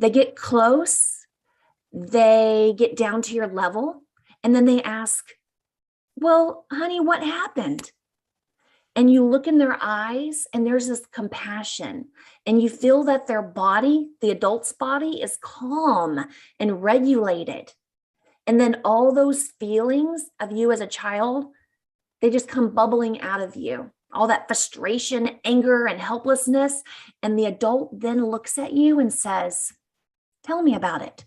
They get close, they get down to your level, and then they ask, well, honey, what happened? And you look in their eyes and there's this compassion, and you feel that their body, the adult's body, is calm and regulated. And then all those feelings of you as a child, they just come bubbling out of you. All that frustration, anger, and helplessness. And the adult then looks at you and says, tell me about it.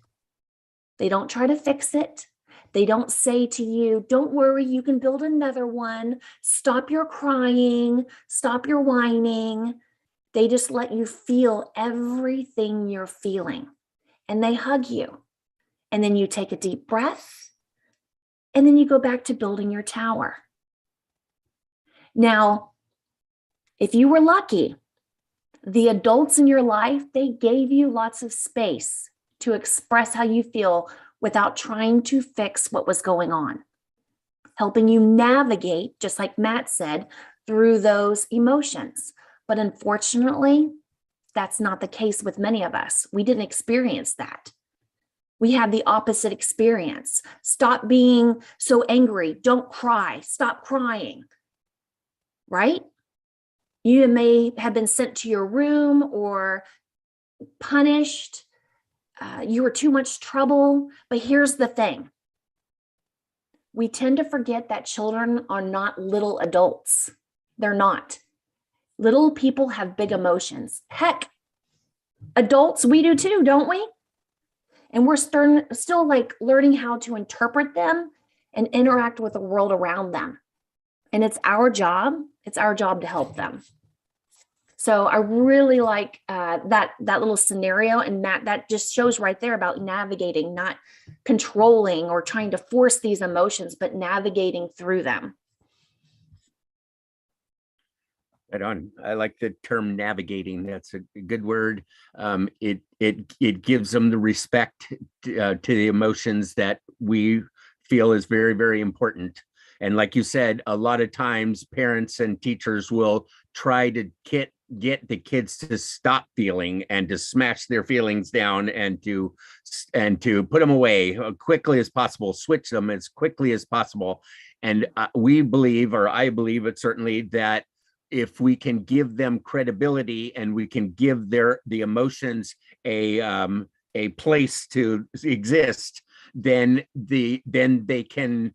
They don't try to fix it. They don't say to you, don't worry, you can build another one. Stop your crying. Stop your whining. They just let you feel everything you're feeling. And they hug you. And then you take a deep breath. And then you go back to building your tower. Now, if you were lucky, the adults in your life, they gave you lots of space to express how you feel without trying to fix what was going on, helping you navigate, just like Matt said, through those emotions. But unfortunately, that's not the case with many of us. We didn't experience that. We had the opposite experience. Stop being so angry. Don't cry. Stop crying. Right? You may have been sent to your room or punished. You were too much trouble. But here's the thing. We tend to forget that children are not little adults. They're not. Little people have big emotions. Heck, adults, we do too, don't we? And we're still like learning how to interpret them and interact with the world around them. And it's our job to help them. So I really like that little scenario, and that just shows right there about navigating, not controlling or trying to force these emotions, but navigating through them. Right on. I like the term navigating. That's a good word. It gives them the respect to the emotions that we feel is very, very important. And like you said, a lot of times parents and teachers will try to get the kids to stop feeling and to smash their feelings down and to put them away as quickly as possible, switch them as quickly as possible. And we believe, or I believe it certainly, that if we can give them credibility and we can give the emotions a place to exist, then they can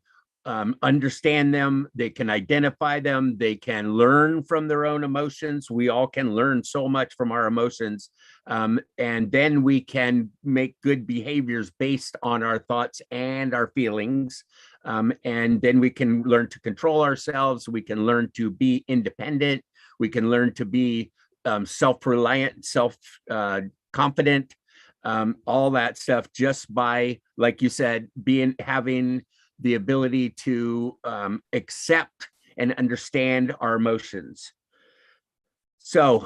understand them, they can identify them, they can learn from their own emotions. We all can learn so much from our emotions. And then we can make good behaviors based on our thoughts and our feelings. And then we can learn to control ourselves. We can learn to be independent. We can learn to be self-reliant, self-confident, all that stuff just by, like you said, having the ability to accept and understand our emotions. So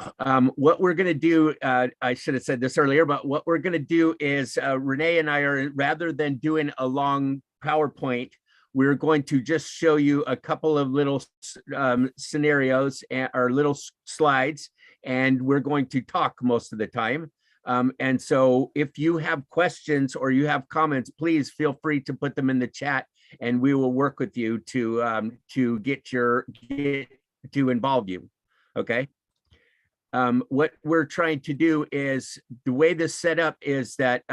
what we're going to do, I should have said this earlier, but what we're going to do is Renee and I are, rather than doing a long PowerPoint, we're going to just show you a couple of little scenarios or little slides, and we're going to talk most of the time. And so if you have questions or you have comments, please feel free to put them in the chat, and we will work with you to involve you. Okay. What we're trying to do is, the way this set up is that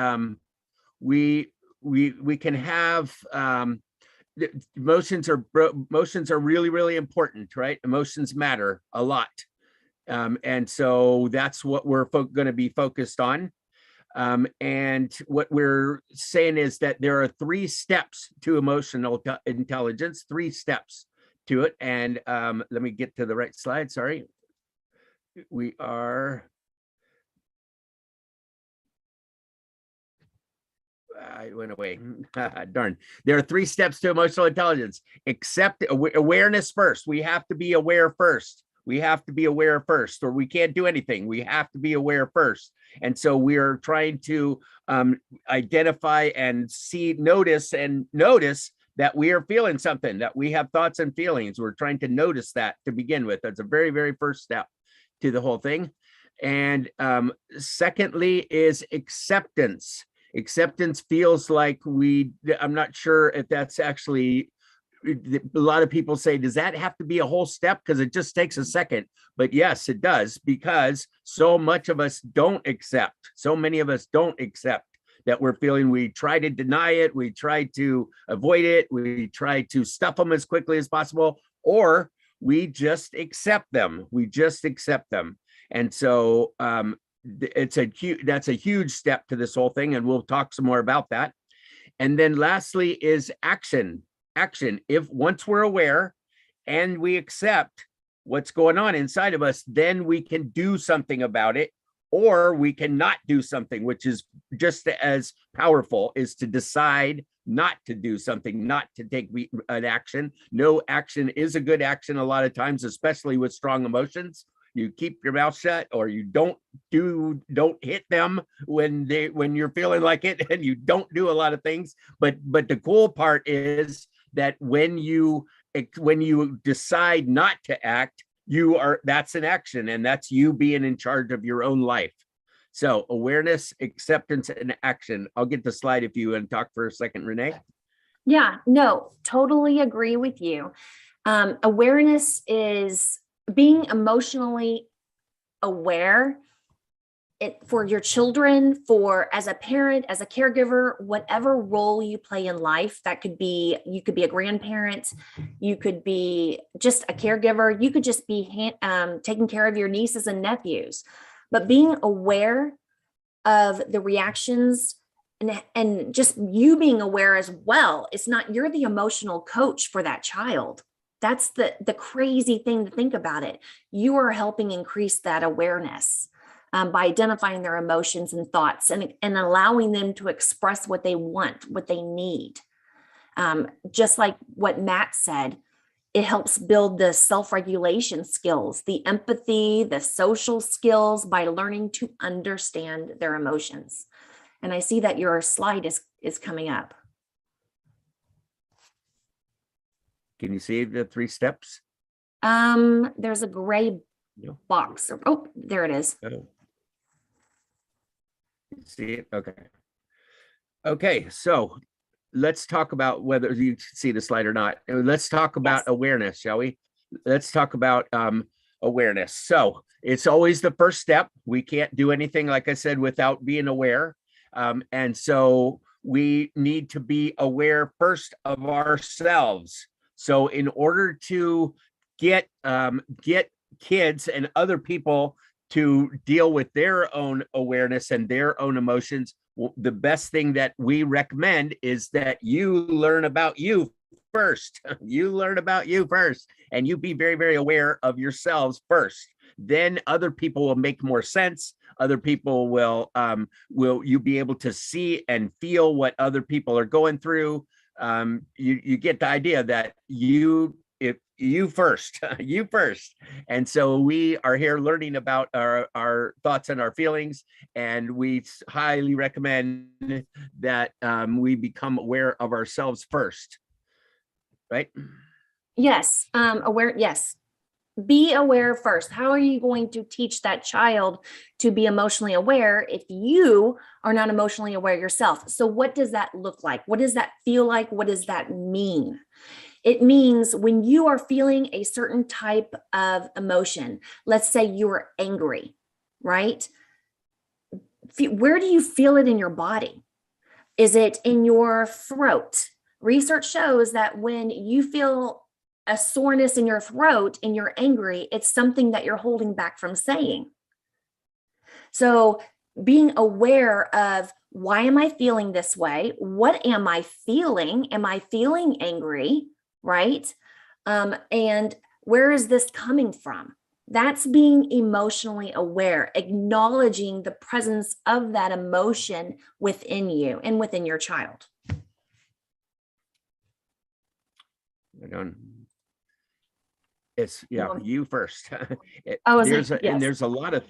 we can have emotions are really, really important, right? Emotions matter a lot. And so that's what we're going to be focused on. And what we're saying is that there are 3 steps to emotional intelligence, 3 steps to it. And let me get to the right slide. Sorry. We are. I went away. Darn. There are 3 steps to emotional intelligence. Accept awareness first. We have to be aware first. We have to be aware first, or we can't do anything. We have to be aware first. And so we are trying to identify and notice that we are feeling something, that we have thoughts and feelings. We're trying to notice that to begin with. That's a very, very first step to the whole thing. And secondly is acceptance. Acceptance feels like I'm not sure if that's actually, a lot of people say, does that have to be a whole step? Because it just takes a second. But yes, it does, because so much of us don't accept. So many of us don't accept that we're feeling. We try to deny it. We try to avoid it. We try to stuff them as quickly as possible, or we just accept them. We just accept them. And so that's a huge step to this whole thing. And we'll talk some more about that. And then lastly is action. Action. If once we're aware and we accept what's going on inside of us, then we can do something about it, or we cannot do something, which is just as powerful, is to decide not to do something, not to take an action. No action is a good action a lot of times, especially with strong emotions. You keep your mouth shut, or you don't hit them when you're feeling like it, and you don't do a lot of things. But the cool part is that when you decide not to act, that's an action, and that's you being in charge of your own life. So awareness, acceptance, and action. I'll get the slide if you want to talk for a second, Renee. Yeah, no, totally agree with you. Awareness is being emotionally aware. For your children, as a parent, as a caregiver, whatever role you play in life, you could be a grandparent, you could be just a caregiver, you could just be taking care of your nieces and nephews. But being aware of the reactions and just you being aware as well, you're the emotional coach for that child. That's the crazy thing to think about it. You are helping increase that awareness. By identifying their emotions and thoughts and allowing them to express what they want, what they need. Just like what Matt said, it helps build the self-regulation skills, the empathy, the social skills by learning to understand their emotions. And I see that your slide is coming up. Can you see the 3 steps? There's a gray box. Oh, there it is. Oh. See it? Okay, so let's talk about whether you see the slide or not. Let's talk about awareness, shall we? Let's talk about awareness. So it's always the first step. We can't do anything, like I said, without being aware. And so we need to be aware first of ourselves. So in order to get kids and other people to deal with their own awareness and their own emotions, the best thing that we recommend is that you learn about you first. You learn about you first, and you be very, very aware of yourselves first. Then other people will make more sense. Other people will you be able to see and feel what other people are going through. You get the idea that you first. And so we are here learning about our thoughts and our feelings, and we highly recommend that we become aware of ourselves first, right? Yes, yes. Be aware first. How are you going to teach that child to be emotionally aware if you are not emotionally aware yourself? So what does that look like? What does that feel like? What does that mean? It means when you are feeling a certain type of emotion, let's say you are angry, right? Where do you feel it in your body? Is it in your throat? Research shows that when you feel a soreness in your throat and you're angry, it's something that you're holding back from saying. So being aware of, why am I feeling this way? What am I feeling? Am I feeling angry? Right? And where is this coming from? That's being emotionally aware, acknowledging the presence of that emotion within you and within your child. It's you first. There's a lot of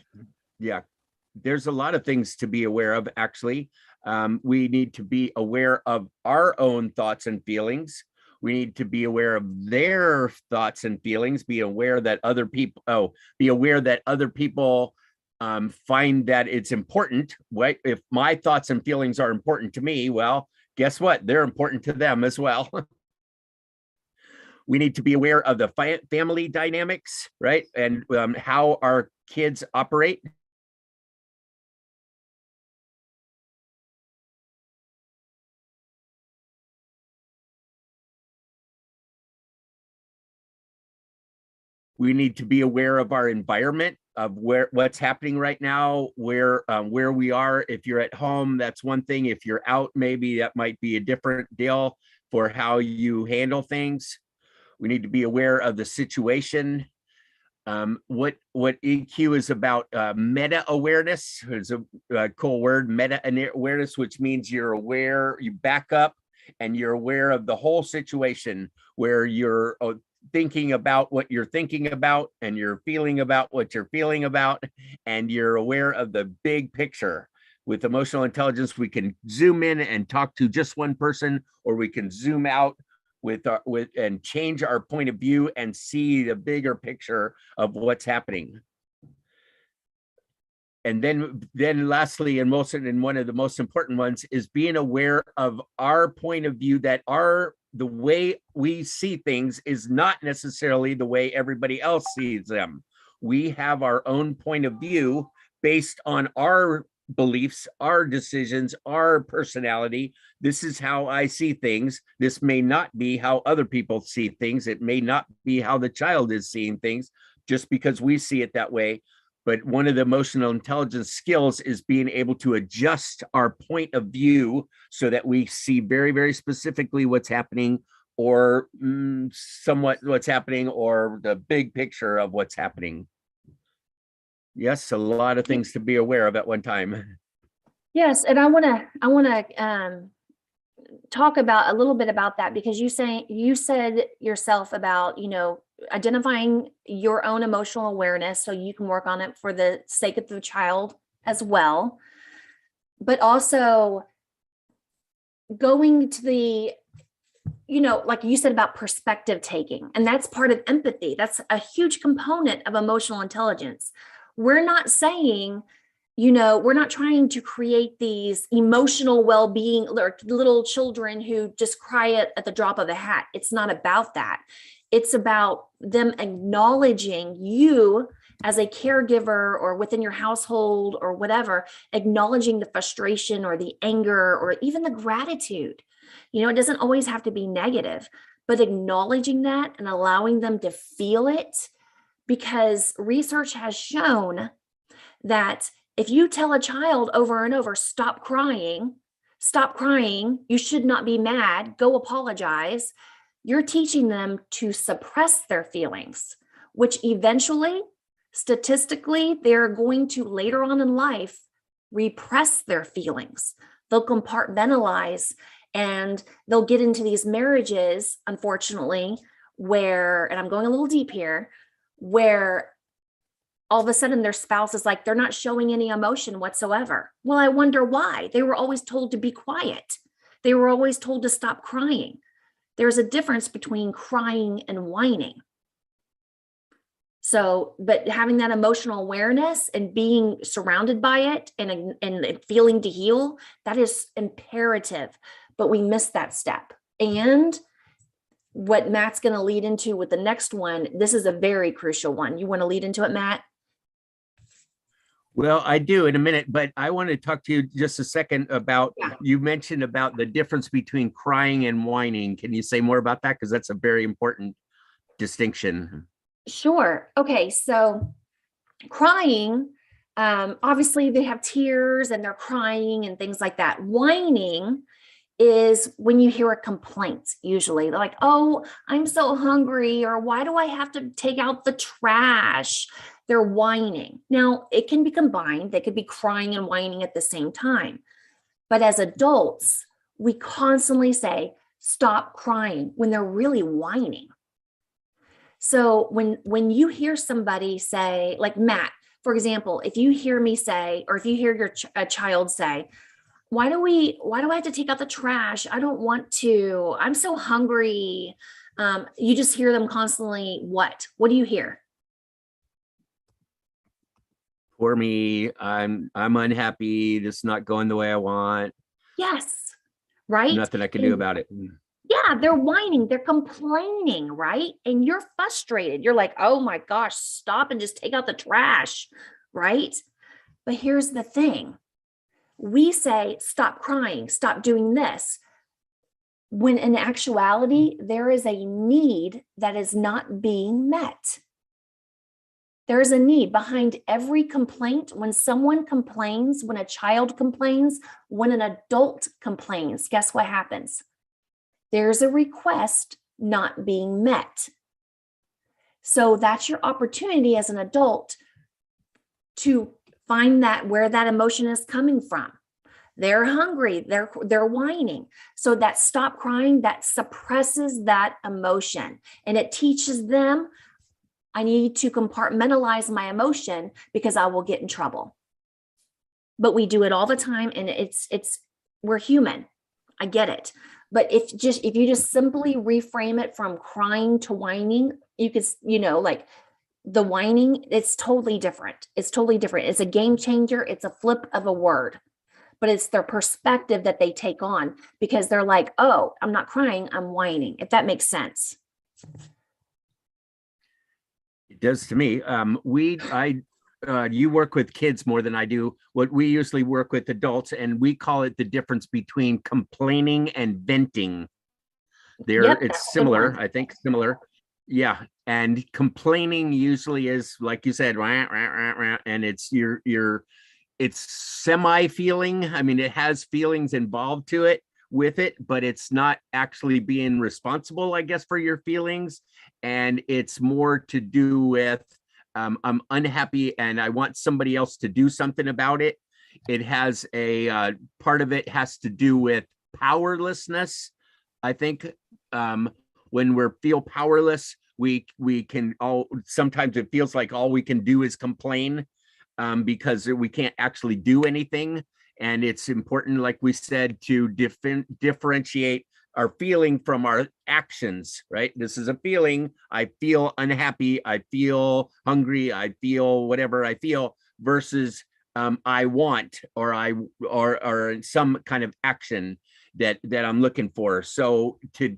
there's a lot of things to be aware of. Actually, we need to be aware of our own thoughts and feelings. We need to be aware of their thoughts and feelings. Be aware that other people find that it's important. Right? If my thoughts and feelings are important to me, well, guess what? They're important to them as well. We need to be aware of the family dynamics, right? And how our kids operate. We need to be aware of our environment, of what's happening right now, where we are. If you're at home, that's one thing. If you're out, maybe that might be a different deal for how you handle things. We need to be aware of the situation. What EQ is about, meta awareness is a cool word, meta awareness, which means you're aware, you back up and you're aware of the whole situation, where you're thinking about what you're thinking about and you're feeling about what you're feeling about, and you're aware of the big picture. With emotional intelligence, we can zoom in and talk to just one person, or we can zoom out with and change our point of view and see the bigger picture of what's happening. And then lastly, and one of the most important ones, is being aware of our point of view, that the way we see things is not necessarily the way everybody else sees them. We have our own point of view based on our beliefs, our decisions, our personality. This is how I see things. This may not be how other people see things. It may not be how the child is seeing things, just because we see it that way. But one of the emotional intelligence skills is being able to adjust our point of view so that we see very, very specifically what's happening, or somewhat what's happening, or the big picture of what's happening. Yes, a lot of things to be aware of at one time. Yes, and I want to talk about a little bit about that, because you said yourself about, identifying your own emotional awareness so you can work on it for the sake of the child as well, but also going to the, like you said about perspective taking, and that's part of empathy. That's a huge component of emotional intelligence. We're not saying, we're not trying to create these emotional well-being, or little children who just cry at the drop of a hat. It's not about that. It's about them acknowledging you as a caregiver, or within your household or whatever, acknowledging the frustration or the anger or even the gratitude. It doesn't always have to be negative, but acknowledging that and allowing them to feel it, because research has shown that if you tell a child over and over, stop crying, you should not be mad, go apologize, you're teaching them to suppress their feelings, which eventually, statistically, they're going to later on in life repress their feelings. They'll compartmentalize, and they'll get into these marriages, unfortunately, where, and I'm going a little deep here, where all of a sudden their spouse is like, they're not showing any emotion whatsoever. Well, I wonder why. They were always told to be quiet. They were always told to stop crying. There's a difference between crying and whining. So, but having that emotional awareness and being surrounded by it and feeling to heal, that is imperative, but we miss that step. And what Matt's going to lead into with the next one, this is a very crucial one. You want to lead into it, Matt? Well, I do in a minute, but I want to talk to you just a second about, you mentioned about the difference between crying and whining. Can you say more about that? Because that's a very important distinction. Sure. Okay. So crying, obviously they have tears and they're crying and things like that. Whining is when you hear a complaint. Usually they're like, oh, I'm so hungry, or why do I have to take out the trash? They're whining. Now, it can be combined. They could be crying and whining at the same time. But as adults, we constantly say, stop crying, when they're really whining. So when you hear somebody say, like Matt, for example, if you hear me say, or if you hear a child say, why do I have to take out the trash? I don't want to. I'm so hungry. You just hear them constantly. What do you hear? Poor me. I'm unhappy. This is not going the way I want. Yes, right? Nothing I can do And about it. yeah, they're whining, they're complaining, right? And you're frustrated. You're like, oh my gosh, stop and just take out the trash, right? But here's the thing, we say, stop crying, stop doing this, when in actuality, there is a need that is not being met. There is a need behind every complaint. When someone complains, when a child complains, when an adult complains, guess what happens? There's a request not being met. So that's your opportunity as an adult to find that where that emotion is coming from. They're hungry, they're whining. So that stop crying, that suppresses that emotion, and it teaches them, I need to compartmentalize my emotion because I will get in trouble. But we do it all the time, and it's we're human. I get it. But if you just simply reframe it from crying to whining, you could, like the whining, it's totally different. It's totally different. It's a game changer. It's a flip of a word, but it's their perspective that they take on, because they're like, oh, I'm not crying, I'm whining, if that makes sense. It does to me. You work with kids more than I do. What we usually work with adults, and we call it the difference between complaining and venting. Yep, It's similar, I think, similar. Yeah. And complaining usually is, like you said, rah, rah, rah, rah, and it's it's semi-feeling. I mean, it has feelings involved to it with it, but it's not actually being responsible, I guess, for your feelings. And it's more to do with, I'm unhappy and I want somebody else to do something about it. It has a part of it has to do with powerlessness. I think when we feel powerless, we can all, sometimes it feels like all we can do is complain, because we can't actually do anything. And it's important, like we said, to differentiate our feeling from our actions, right? This is a feeling. I feel unhappy. I feel hungry. I feel whatever I feel, versus I want, or some kind of action that I'm looking for. So to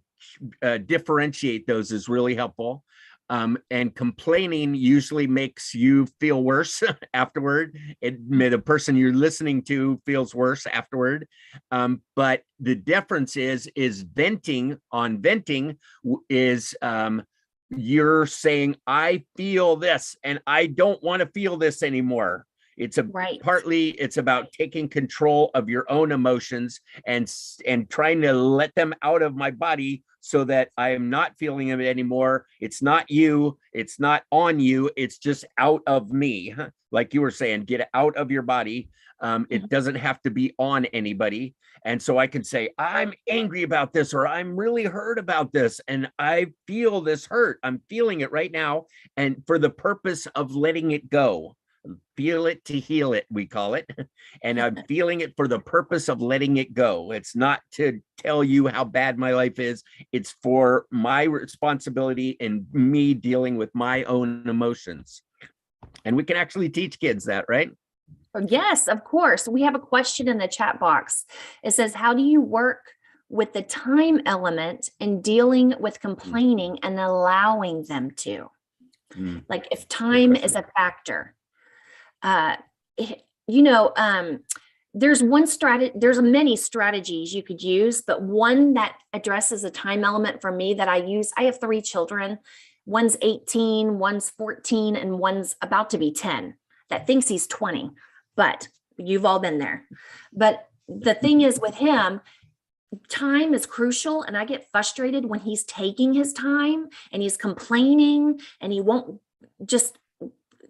differentiate those is really helpful. And complaining usually makes you feel worse afterward. The person you're listening to feels worse afterward. But the difference is venting is you're saying, I feel this and I don't want to feel this anymore. It's partly it's about taking control of your own emotions and trying to let them out of my body so that I am not feeling it anymore. It's not you. It's not on you. It's just out of me. Like you were saying, get it out of your body. It doesn't have to be on anybody. And so I can say, I'm angry about this, or I'm really hurt about this. And I feel this hurt. I'm feeling it right now. And for the purpose of letting it go. Feel it to heal it, we call it. And I'm feeling it for the purpose of letting it go. It's not to tell you how bad my life is. It's for my responsibility and me dealing with my own emotions. And we can actually teach kids that, right? Yes, of course. We have a question in the chat box. It says, how do you work with the time element in dealing with complaining and allowing them to? Like if time is a factor. There's many strategies you could use, but one that addresses a time element for me that I use. I have 3 children. One's 18, one's 14, and one's about to be 10 that thinks he's 20, but you've all been there. But the thing is with him, time is crucial, and I get frustrated when he's taking his time and he's complaining and he won't just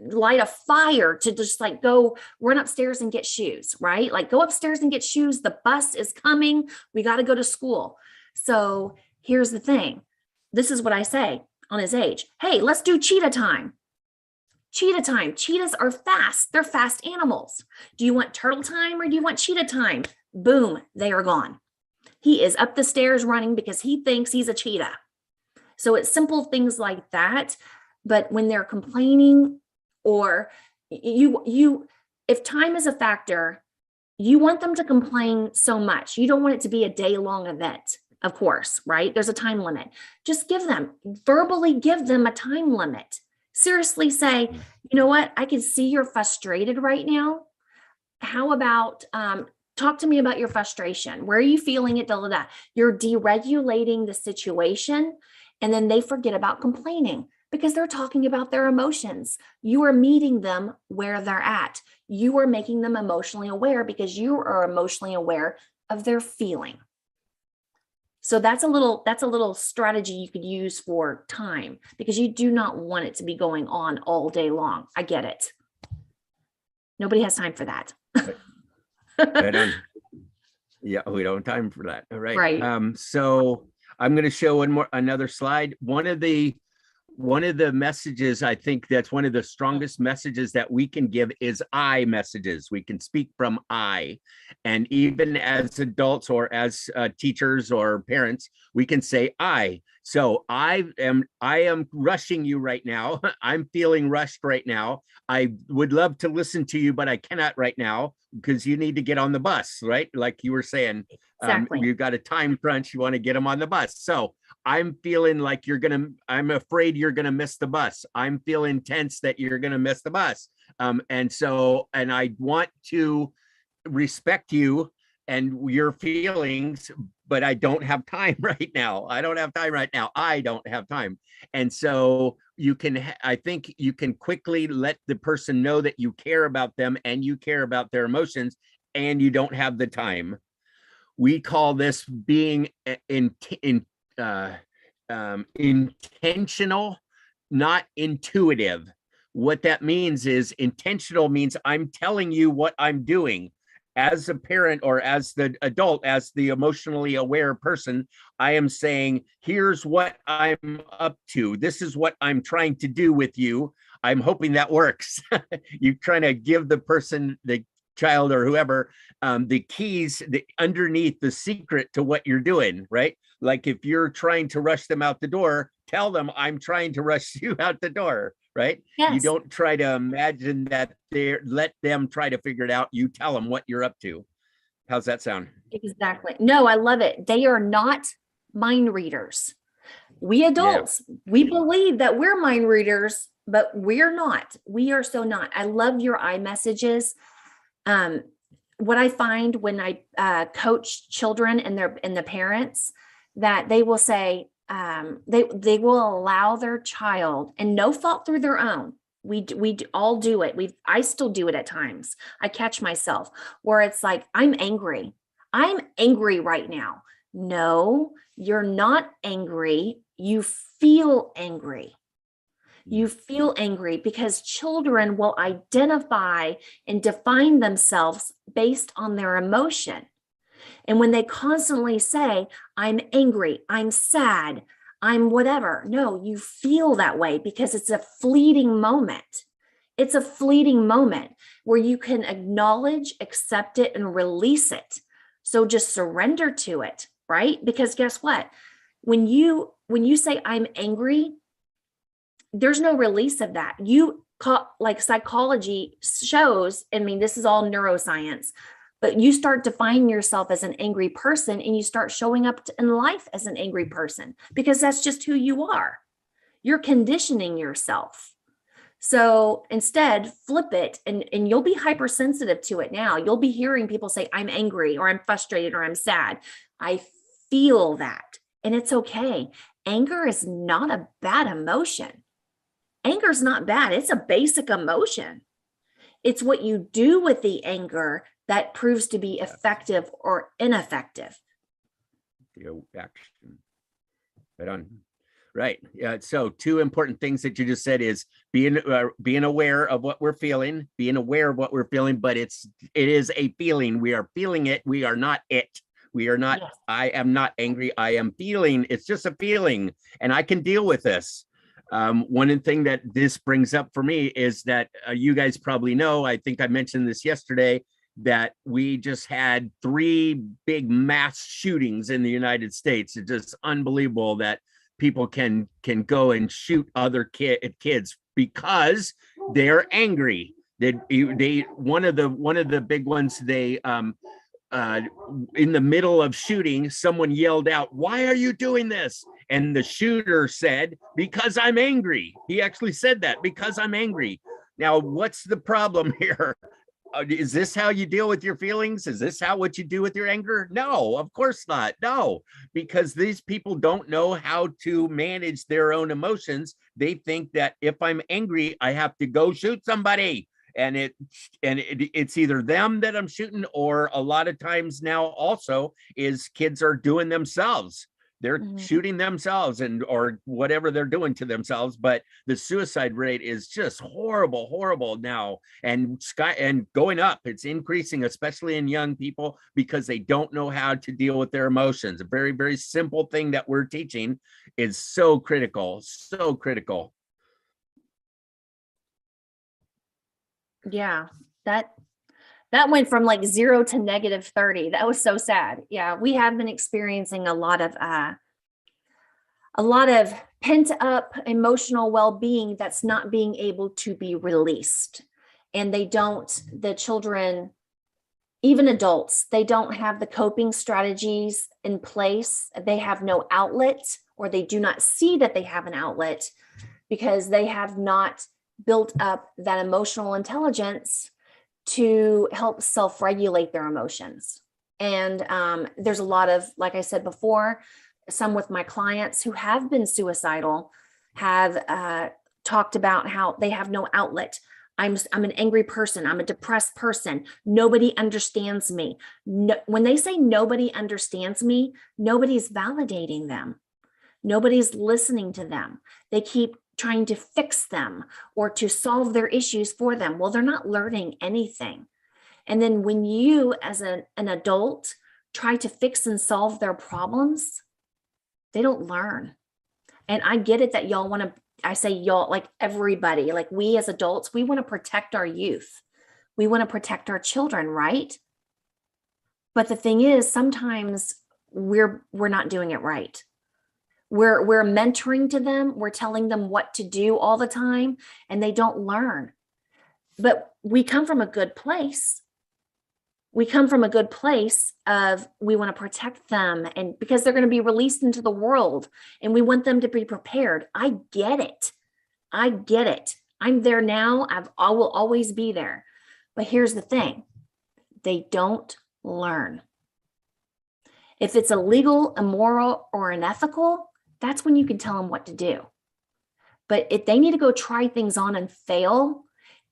light a fire to just like go run upstairs and get shoes, right? Like go upstairs and get shoes. The bus is coming. We got to go to school. So here's the thing. This is what I say on his age. Hey, let's do cheetah time. Cheetah time. Cheetahs are fast. They're fast animals. Do you want turtle time or do you want cheetah time? Boom, they are gone. He is up the stairs running because he thinks he's a cheetah. So it's simple things like that. But when they're complaining, or if time is a factor, you want them to complain so much. You don't want it to be a day-long event, of course, right? There's a time limit. Just verbally give them a time limit. Seriously say, you know what? I can see you're frustrated right now. How about talk to me about your frustration? Where are you feeling it? You're deregulating the situation, and then they forget about complaining because they're talking about their emotions. You are meeting them where they're at. You are making them emotionally aware because you are emotionally aware of their feeling. So that's a little strategy you could use for time, because you do not want it to be going on all day long. I get it. Nobody has time for that. Right on. Yeah, we don't have time for that. All right. Right. So I'm going to show another slide. One of the messages, I think that's one of the strongest messages that we can give is I messages. We can speak from I. And even as adults or as teachers or parents, we can say I. So I am rushing you right now. I'm feeling rushed right now. I would love to listen to you, but I cannot right now because you need to get on the bus, right? Like you were saying, Exactly. you've got a time crunch. You want to get them on the bus. So I'm feeling like I'm afraid you're going to miss the bus. I'm feeling tense that you're going to miss the bus. And I want to respect you and your feelings, but I don't have time right now. I don't have time right now. I don't have time. And so I think you can quickly let the person know that you care about them and you care about their emotions and you don't have the time. We call this being intentional, not intuitive. What that means is intentional means I'm telling you what I'm doing. As a parent or as the adult, as the emotionally aware person, I am saying, here's what I'm up to. This is what I'm trying to do with you. I'm hoping that works. You're trying to give the person, the child or whoever, the keys underneath the secret to what you're doing, right? Like if you're trying to rush them out the door, tell them I'm trying to rush you out the door, right? Yes. You don't try to imagine that let them try to figure it out. You tell them what you're up to. How's that sound? Exactly. No, I love it. They are not mind readers. We adults, we believe that we're mind readers, but we're not. We are so not. I love your I messages. What I find when I coach children and the parents, that they will say, they will allow their child, and no fault through their own. We all do it. I still do it at times. I catch myself where it's like, I'm angry right now. No, you're not angry. You feel angry. You feel angry because children will identify and define themselves based on their emotion. And when they constantly say, I'm angry, I'm sad, I'm whatever, no, you feel that way because it's a fleeting moment. It's a fleeting moment where you can acknowledge, accept it, and release it. So just surrender to it, right? Because guess what? When you say I'm angry, there's no release of that. Like psychology shows, I mean, this is all neuroscience, but you start defining yourself as an angry person and you start showing up in life as an angry person because that's just who you are. You're conditioning yourself. So instead, flip it and you'll be hypersensitive to it now. You'll be hearing people say, I'm angry or I'm frustrated or I'm sad. I feel that. And it's okay. Anger is not a bad emotion. Anger is not bad. It's a basic emotion. It's what you do with the anger that proves to be effective or ineffective. Action. Right on. Right. Yeah. So two important things that you just said is being aware of what we're feeling, but it is a feeling. We are feeling it. We are not it. We are not, yes. I am not angry. I am feeling. It's just a feeling and I can deal with this. One thing that this brings up for me is that you guys probably know, I think I mentioned this yesterday, that we just had 3 big mass shootings in the United States. It's just unbelievable that people can go and shoot other kids because they're angry. They one of the big ones, they in the middle of shooting, someone yelled out, "Why are you doing this?" And the shooter said, "Because I'm angry." He actually said that, "Because I'm angry." Now, what's the problem here? Is this how you deal with your feelings? Is this what you do with your anger? No, of course not. No, because these people don't know how to manage their own emotions. They think that if I'm angry, I have to go shoot somebody. It's either them that I'm shooting, or a lot of times now also is kids are doing themselves. They're shooting themselves or whatever they're doing to themselves. But the suicide rate is just horrible, horrible now, and going up. It's increasing, especially in young people, because they don't know how to deal with their emotions. A very, very simple thing that we're teaching is so critical, so critical. Yeah, that went from like 0 to -30. That was so sad. Yeah, we have been experiencing a lot of pent up emotional well-being that's not being able to be released. And the children, even adults, they don't have the coping strategies in place. They have no outlet, or they do not see that they have an outlet because they have not built up that emotional intelligence to help self-regulate their emotions. And there's a lot of, like I said before, some with my clients who have been suicidal have talked about how they have no outlet. I'm an angry person. I'm a depressed person. Nobody understands me. No, when they say nobody understands me, nobody's validating them. Nobody's listening to them. They keep trying to fix them or to solve their issues for them. Well, they're not learning anything. And then when you, as an adult, try to fix and solve their problems, they don't learn. And I get it that y'all want to, I say y'all, like everybody, like we as adults, we want to protect our youth. We want to protect our children, right? But the thing is, sometimes we're not doing it right. We're mentoring to them, we're telling them what to do all the time, and they don't learn. But we come from a good place. We come from a good place of we want to protect them, and because they're going to be released into the world and we want them to be prepared. I get it. I get it. I'm there now. I will always be there. But here's the thing. They don't learn. If it's illegal, immoral, or unethical, that's when you can tell them what to do. But if they need to go try things on and fail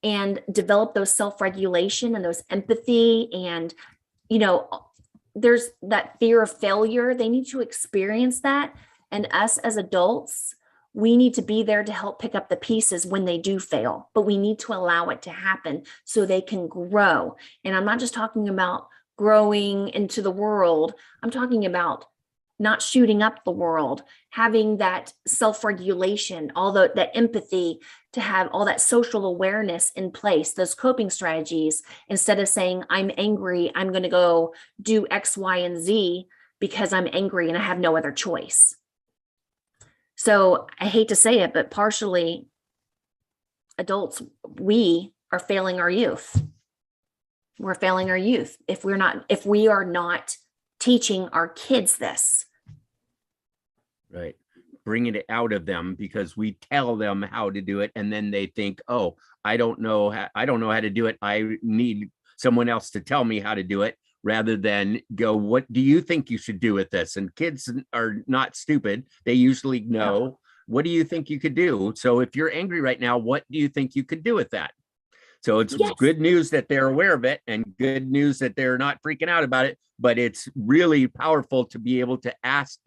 and develop those self-regulation and those empathy, and there's that fear of failure, they need to experience that. And us as adults, we need to be there to help pick up the pieces when they do fail, but we need to allow it to happen so they can grow. And I'm not just talking about growing into the world. I'm talking about not shooting up the world, having that self-regulation, all that empathy, to have all that social awareness in place, those coping strategies, instead of saying, I'm angry, I'm going to go do X, Y, and Z because I'm angry and I have no other choice. So I hate to say it, but partially adults, we are failing our youth. We're failing our youth if we are not teaching our kids this. Right. Bringing it out of them because we tell them how to do it. And then they think, oh, I don't know how to do it. I need someone else to tell me how to do it, rather than go, what do you think you should do with this? And kids are not stupid. They usually know, what do you think you could do? So if you're angry right now, what do you think you could do with that? So it's good news that they're aware of it, and good news that they're not freaking out about it. But it's really powerful to be able to ask.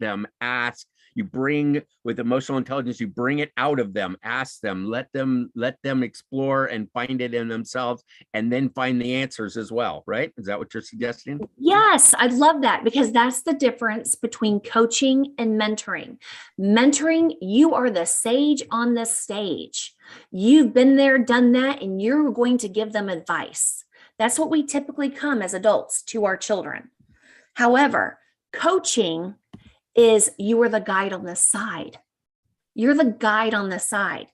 You bring, with emotional intelligence, you bring it out of them, ask them, let them explore and find it in themselves, and then find the answers as well, right? Is that what you're suggesting? Yes, I love that, because that's the difference between coaching and mentoring. Mentoring, you are the sage on the stage. You've been there, done that, and you're going to give them advice. That's what we typically come as adults to our children. However, coaching is you are the guide on the side. You're the guide on the side.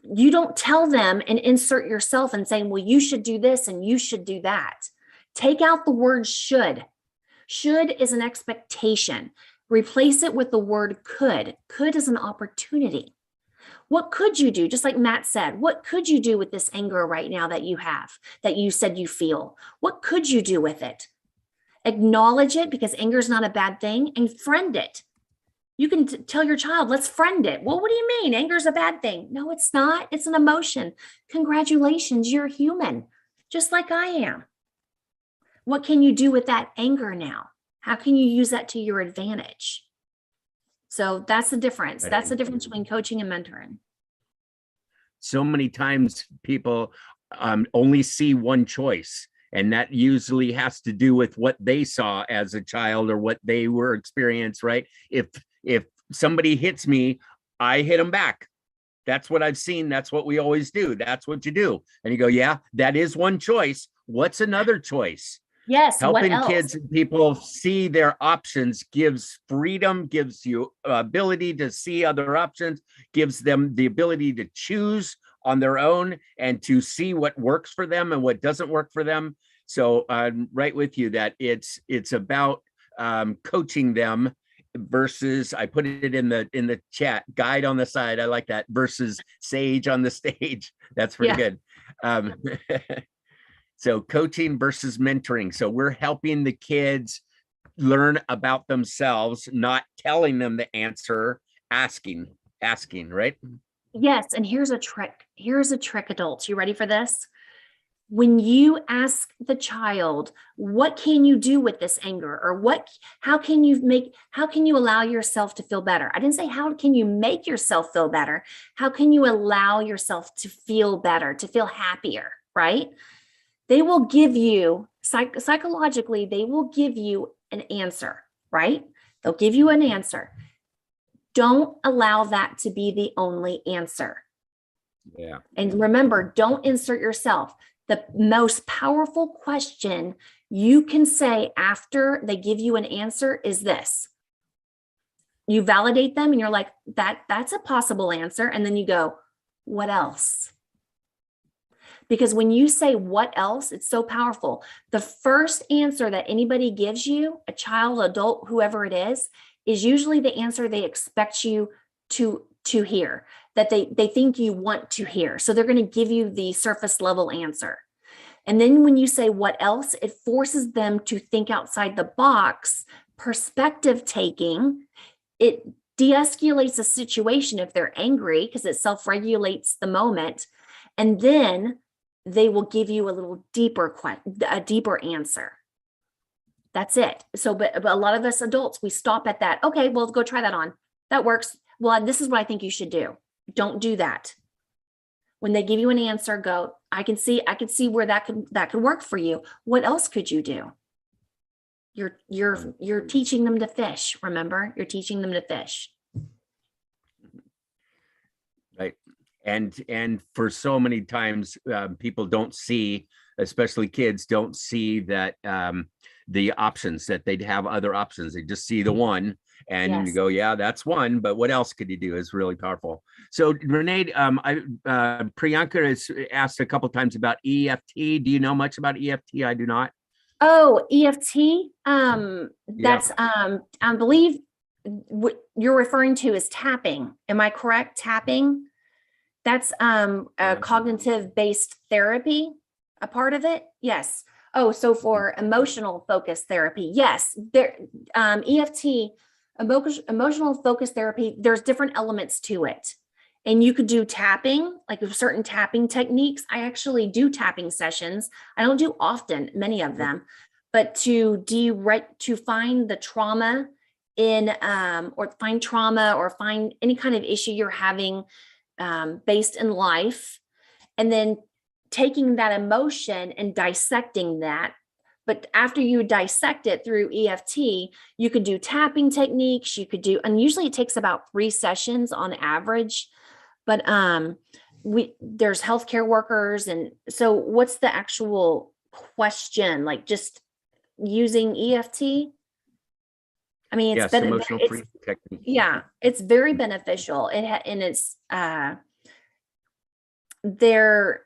you don't tell them and insert yourself and saying, well, you should do this and you should do that. Take out the word should. Should is an expectation. Replace it with the word could. Could is an opportunity. What could you do? Just like Matt said, what could you do with this anger right now that you have, that you said you feel? What could you do with it? Acknowledge it, because anger is not a bad thing, and friend it. You can tell your child, let's friend it. Well, what do you mean? Anger is a bad thing. No, it's not. It's an emotion. Congratulations, you're human, just like I am. What can you do with that anger now? How can you use that to your advantage? So that's the difference. That's the difference between coaching and mentoring. So many times people only see one choice, and that usually has to do with what they saw as a child or what they were experienced, right? If somebody hits me, I hit them back. That's what I've seen. That's what we always do. That's what you do. And you go, yeah, that is one choice. What's another choice? Yes. Helping what else? kids and people see their options gives freedom, gives you ability to see other options, gives them the ability to choose on their own and to see what works for them and what doesn't work for them. So I'm right with you that it's about coaching them versus, I put it in the chat, guide on the side. I like that, versus sage on the stage. That's pretty good. So coaching versus mentoring. So we're helping the kids learn about themselves, not telling them the answer, asking, right? Yes. And here's a trick. Adults. You ready for this? When you ask the child, what can you do with this anger? Or how can you allow yourself to feel better? I didn't say, how can you make yourself feel better? How can you allow yourself to feel better, to feel happier, right? They will give you, psychologically, they will give you an answer, right? They'll give you an answer. Don't allow that to be the only answer. Yeah. And remember, don't insert yourself. The most powerful question you can say after they give you an answer is this. You validate them and you're like, that's a possible answer. And then you go, what else? Because when you say what else, it's so powerful. The first answer that anybody gives you, a child, adult, whoever it is usually the answer they expect you to hear, that they think you want to hear. So they're going to give you the surface level answer. And then when you say what else, it forces them to think outside the box, perspective taking. It de-escalates the situation if they're angry, because it self-regulates the moment. And then they will give you a deeper answer. That's it. So, but a lot of us adults, we stop at that. Okay, well, go try that on. That works. Well, this is what I think you should do. Don't do that. When they give you an answer, go, I can see where that could work for you. What else could you do? You're teaching them to fish. Remember, you're teaching them to fish. Right. And for so many times, people don't see, especially kids, don't see that the options, that they'd have other options. They just see the one and you go, yeah, that's one, but what else could you do is really powerful. So Renee, Priyanka has asked a couple of times about EFT. Do you know much about EFT? I do not. Oh, EFT. That's I believe what you're referring to is tapping. Am I correct? Tapping. That's a cognitive based therapy, a part of it. Yes. Oh, so for emotional focused therapy. Yes. There, EFT, emotional focused therapy, there's different elements to it. And you could do tapping, like certain tapping techniques. I actually do tapping sessions. I don't do often, many of them, but to find the trauma in, or find any kind of issue you're having based in life, and then taking that emotion and dissecting that. But after you dissect it through EFT, you could do tapping techniques. You could do, and usually it takes about 3 sessions on average. But there's healthcare workers, and so what's the actual question? Like just using EFT? I mean, it's emotional freedom technique. Yeah, it's very beneficial. And it's They're,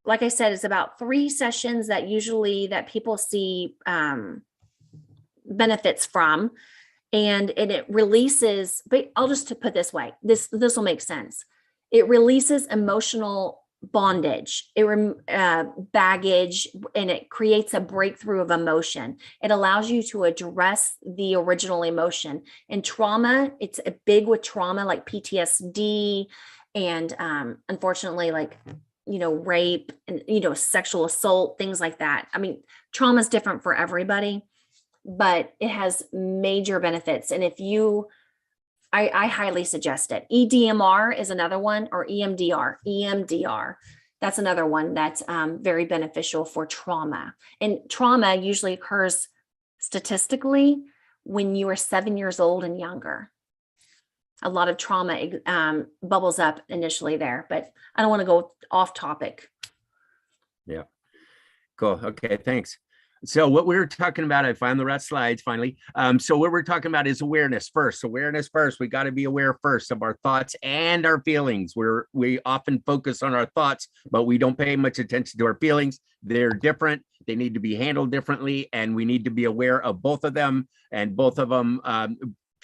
like I said, it's about 3 sessions that usually that people see benefits from, and it releases, but I'll just to put this way, this will make sense. It releases emotional bondage, baggage, and it creates a breakthrough of emotion. It allows you to address the original emotion. And trauma, it's a big with trauma like PTSD and unfortunately like rape and sexual assault, things like that. I mean, trauma is different for everybody, but it has major benefits. And if you, I highly suggest it. EDMR is another one, or EMDR. That's another one that's very beneficial for trauma. And trauma usually occurs statistically when you are 7 years old and younger. A lot of trauma bubbles up initially there, but I don't want to go off topic. Yeah. Cool. Okay. Thanks. So what we were talking about, I found the right slides finally. So what we're talking about is awareness first. Awareness first. We got to be aware first of our thoughts and our feelings. We often focus on our thoughts, but we don't pay much attention to our feelings. They're different. They need to be handled differently, and we need to be aware of both of them. And both of them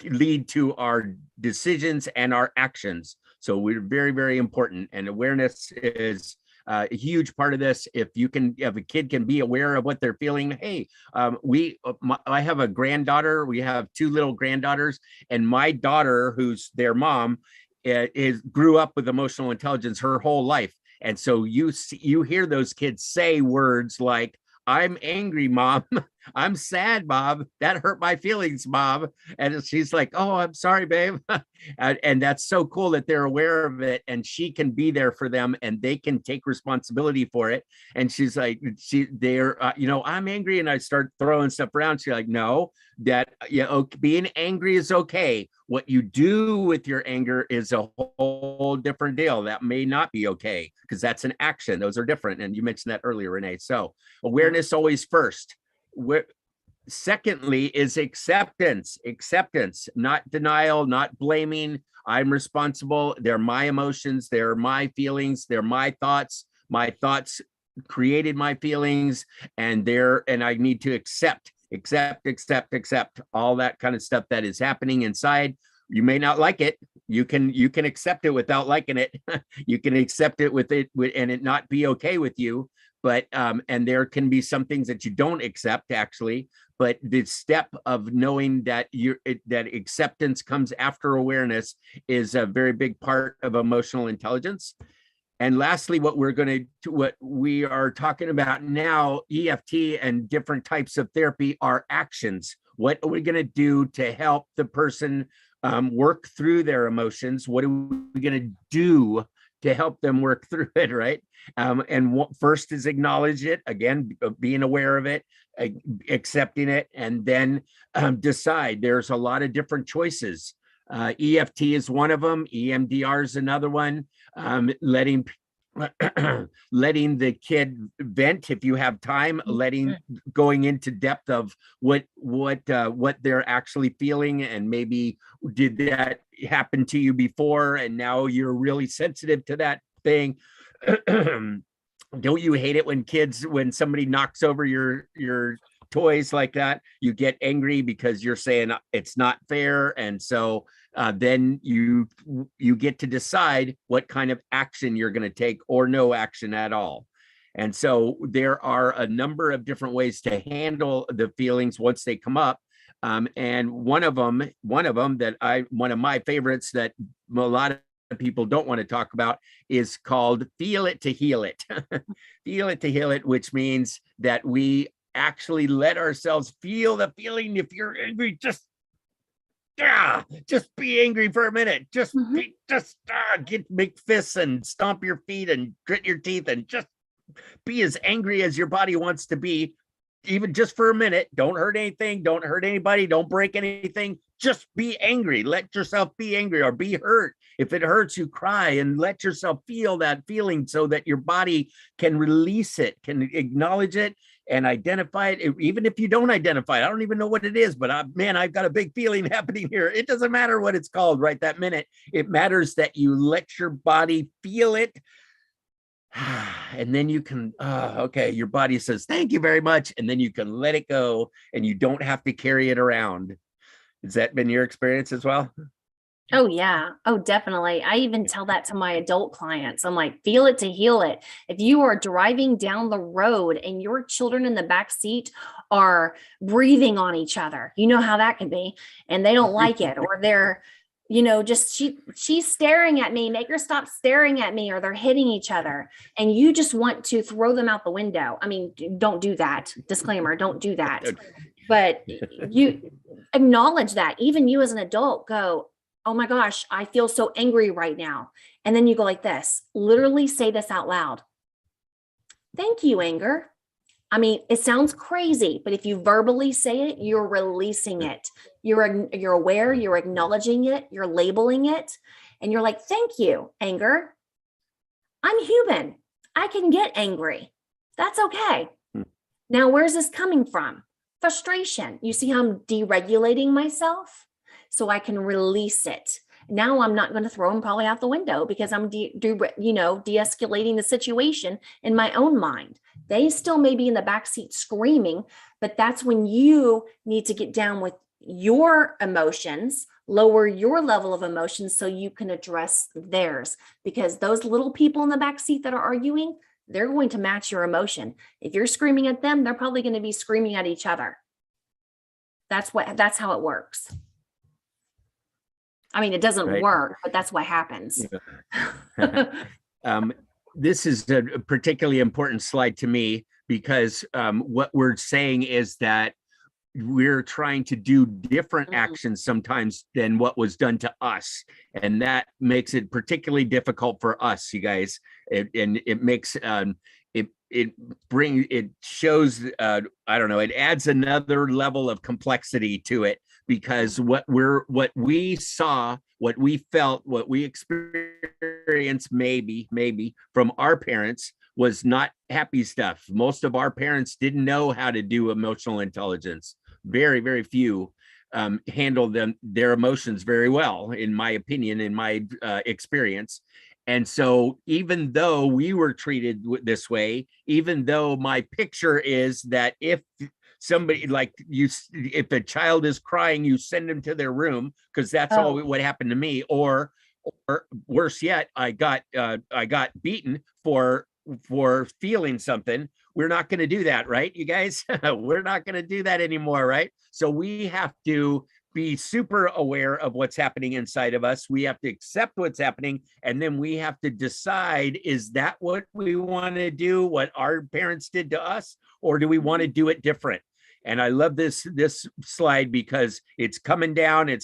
lead to our decisions and our actions. So we're very, very important. And awareness is a huge part of this. If a kid can be aware of what they're feeling. Hey, I have a granddaughter. We have 2 little granddaughters, and my daughter, who's their mom, grew up with emotional intelligence her whole life. And so you hear those kids say words like, "I'm angry, Mom." "I'm sad, Bob. That hurt my feelings, Bob." And she's like, "Oh, I'm sorry, babe." And that's so cool that they're aware of it, and she can be there for them, and they can take responsibility for it. And she's like, "I'm angry," and I start throwing stuff around. She's like, "No, being angry is okay. What you do with your anger is a whole different deal. That may not be okay, because that's an action. Those are different." And you mentioned that earlier, Renee. So awareness always first. Secondly is acceptance, not denial, not blaming. I'm responsible. They're my emotions. They're my feelings. They're my thoughts. My thoughts created my feelings, and I need to accept all that kind of stuff that is happening inside. You may not like it. You can accept it without liking it. You can accept it and it not be okay with you. But and there can be some things that you don't accept, actually. But the step of knowing that that acceptance comes after awareness is a very big part of emotional intelligence. And lastly, what we are talking about now, EFT and different types of therapy, are actions. What are we going to do to help the person work through their emotions? What are we going to do to help them work through it, right? And what first is acknowledge it, again, being aware of it, accepting it, and then decide. There's a lot of different choices. EFT is one of them. EMDR is another one. Letting the kid vent if you have time, going into depth of what they're actually feeling, and maybe did that happen to you before and now you're really sensitive to that thing. Don't you hate it when somebody knocks over your toys like that? You get angry because you're saying it's not fair, and so then you get to decide what kind of action you're going to take, or no action at all. And so there are a number of different ways to handle the feelings once they come up. And one of my favorites that a lot of people don't want to talk about is called feel it to heal it. Feel it to heal it, which means that we actually let ourselves feel the feeling. If you're angry, just be angry for a minute. Make fists and stomp your feet and grit your teeth and just be as angry as your body wants to be, even just for a minute. Don't hurt anything. Don't hurt anybody. Don't break anything. Just be angry. Let yourself be angry or be hurt. If it hurts, you cry and let yourself feel that feeling so that your body can release it, can acknowledge it and identify it. Even if you don't identify it, I don't even know what it is, but I've got a big feeling happening here. It doesn't matter what it's called right that minute. It matters that you let your body feel it, And then you can, okay, your body says, thank you very much. And then you can let it go and you don't have to carry it around. Has that been your experience as well? Oh, yeah. Oh, definitely. I even tell that to my adult clients. I'm like, feel it to heal it. If you are driving down the road and your children in the back seat are breathing on each other, you know how that can be, and they don't like it, or they're, just she's staring at me, make her stop staring at me, or they're hitting each other, and you just want to throw them out the window. I mean, don't do that. Disclaimer, don't do that. But you acknowledge that. Even you as an adult go, oh my gosh, I feel so angry right now. And then you go like this, literally say this out loud. Thank you, anger. I mean, it sounds crazy, but if you verbally say it, you're releasing it. You're aware, you're acknowledging it, you're labeling it, and you're like, thank you, anger. I'm human. I can get angry. That's okay. Now, where's this coming from? Frustration. You see how I'm deregulating myself so I can release it. Now I'm not going to throw them probably out the window because I'm de-escalating the situation in my own mind. They still may be in the backseat screaming, but that's when you need to get down with your emotions, lower your level of emotions so you can address theirs. Because those little people in the backseat that are arguing, they're going to match your emotion. If you're screaming at them, they're probably going to be screaming at each other. That's how it works. I mean, it doesn't work, but that's what happens. This is a particularly important slide to me because what we're saying is that we're trying to do different actions sometimes than what was done to us. And that makes it particularly difficult for us, you guys. It makes, it shows, I don't know, it adds another level of complexity to it because what we saw, what we felt, what we experienced maybe from our parents was not happy stuff. Most of our parents didn't know how to do emotional intelligence. Very, very few handled their emotions very well, in my opinion, in my experience. And so even though we were treated this way, even though my picture is that if somebody like you, if a child is crying, you send them to their room because that's all what happened to me. Or worse yet, I got beaten for feeling something. We're not going to do that, right, you guys? We're not going to do that anymore, right? So we have to be super aware of what's happening inside of us. We have to accept what's happening, and then we have to decide, is that what we want to do, what our parents did to us, or do we want to do it different? And I love this slide because it's coming down, and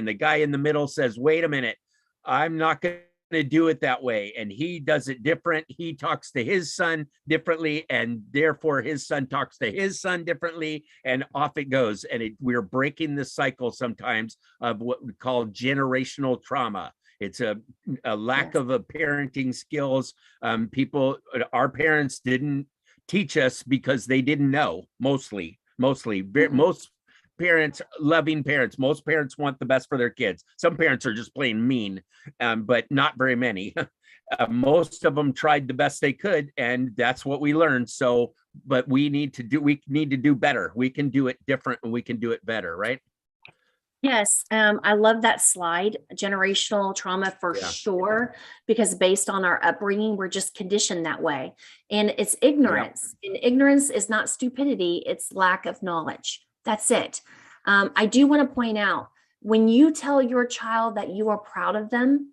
the guy in the middle says, wait a minute, I'm not going to do it that way. And he does it different. He talks to his son differently, and therefore his son talks to his son differently, and off it goes. And we're breaking the cycle sometimes of what we call generational trauma. It's a lack of parenting skills. Our parents didn't teach us because they didn't know. Most parents, loving parents, most parents want the best for their kids. Some parents are just plain mean, but not very many. Most of them tried the best they could, and that's what we learned. So, but we need to do better. We can do it different, and we can do it better, right? Yes, I love that slide, generational trauma for sure, because based on our upbringing, we're just conditioned that way. And it's ignorance. And ignorance is not stupidity, it's lack of knowledge. That's it. I do want to point out, when you tell your child that you are proud of them,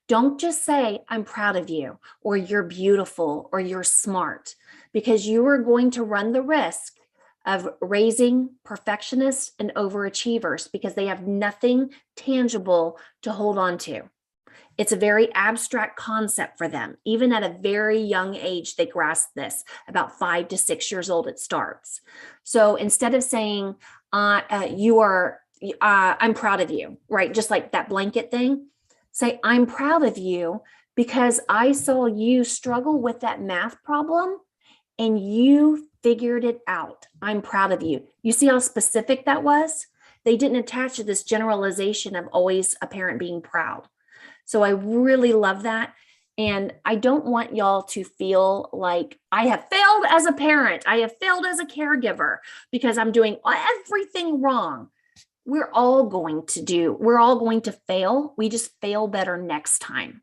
don't just say, I'm proud of you, or you're beautiful, or you're smart, because you are going to run the risk of raising perfectionists and overachievers because they have nothing tangible to hold on to. It's a very abstract concept for them. Even at a very young age, they grasp this. About 5 to 6 years old, it starts. So instead of saying, I'm proud of you, right? Just like that blanket thing, say, I'm proud of you because I saw you struggle with that math problem and you figured it out. I'm proud of you. You see how specific that was? They didn't attach to this generalization of always a parent being proud. So I really love that. And I don't want y'all to feel like I have failed as a parent, I have failed as a caregiver because I'm doing everything wrong. We're all going to fail. We just fail better next time.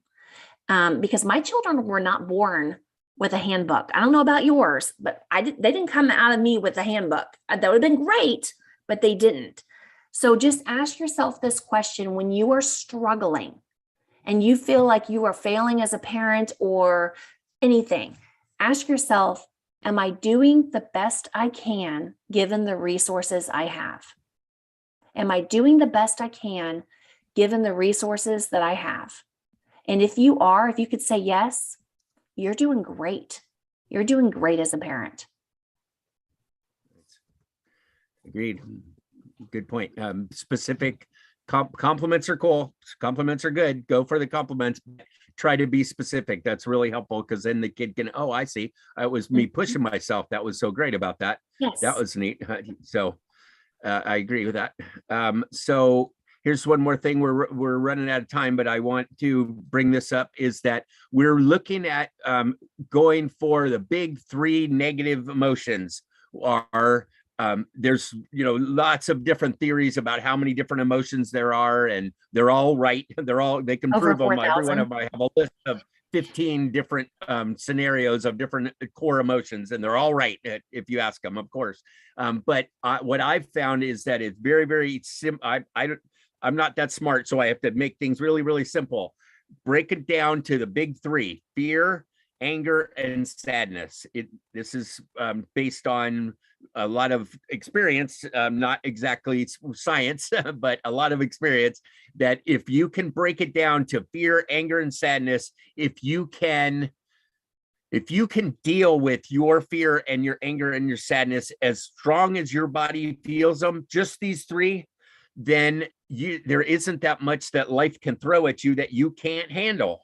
Because my children were not born with a handbook. I don't know about yours, but they didn't come out of me with a handbook. That would have been great, but they didn't. So just ask yourself this question when you are struggling and you feel like you are failing as a parent or anything. Ask yourself, am I doing the best I can given the resources I have? Am I doing the best I can given the resources that I have? And if you could say yes, you're doing great. You're doing great as a parent. Agreed. Good point. Specific compliments are cool. Compliments are good. Go for the compliments. Try to be specific. That's really helpful because then the kid can, oh, I see. It was me pushing myself. That was so great about that. Yes. That was neat. So I agree with that. So here's one more thing. We're running out of time, but I want to bring this up is that we're looking at going for the big three negative emotions. Are there's lots of different theories about how many different emotions there are, and they're all right. They can Over prove them. 4,000. Every one of them, I have a list of 15 different scenarios of different core emotions, and they're all right if you ask them, of course. But what I've found is that it's very, very simple. I'm not that smart, so I have to make things really, really simple. Break it down to the big three: fear, anger, and sadness. This is based on a lot of experience, not exactly science, but a lot of experience, that if you can break it down to fear, anger, and sadness, if you can deal with your fear and your anger and your sadness as strong as your body feels them, just these three, then there isn't that much that life can throw at you that you can't handle.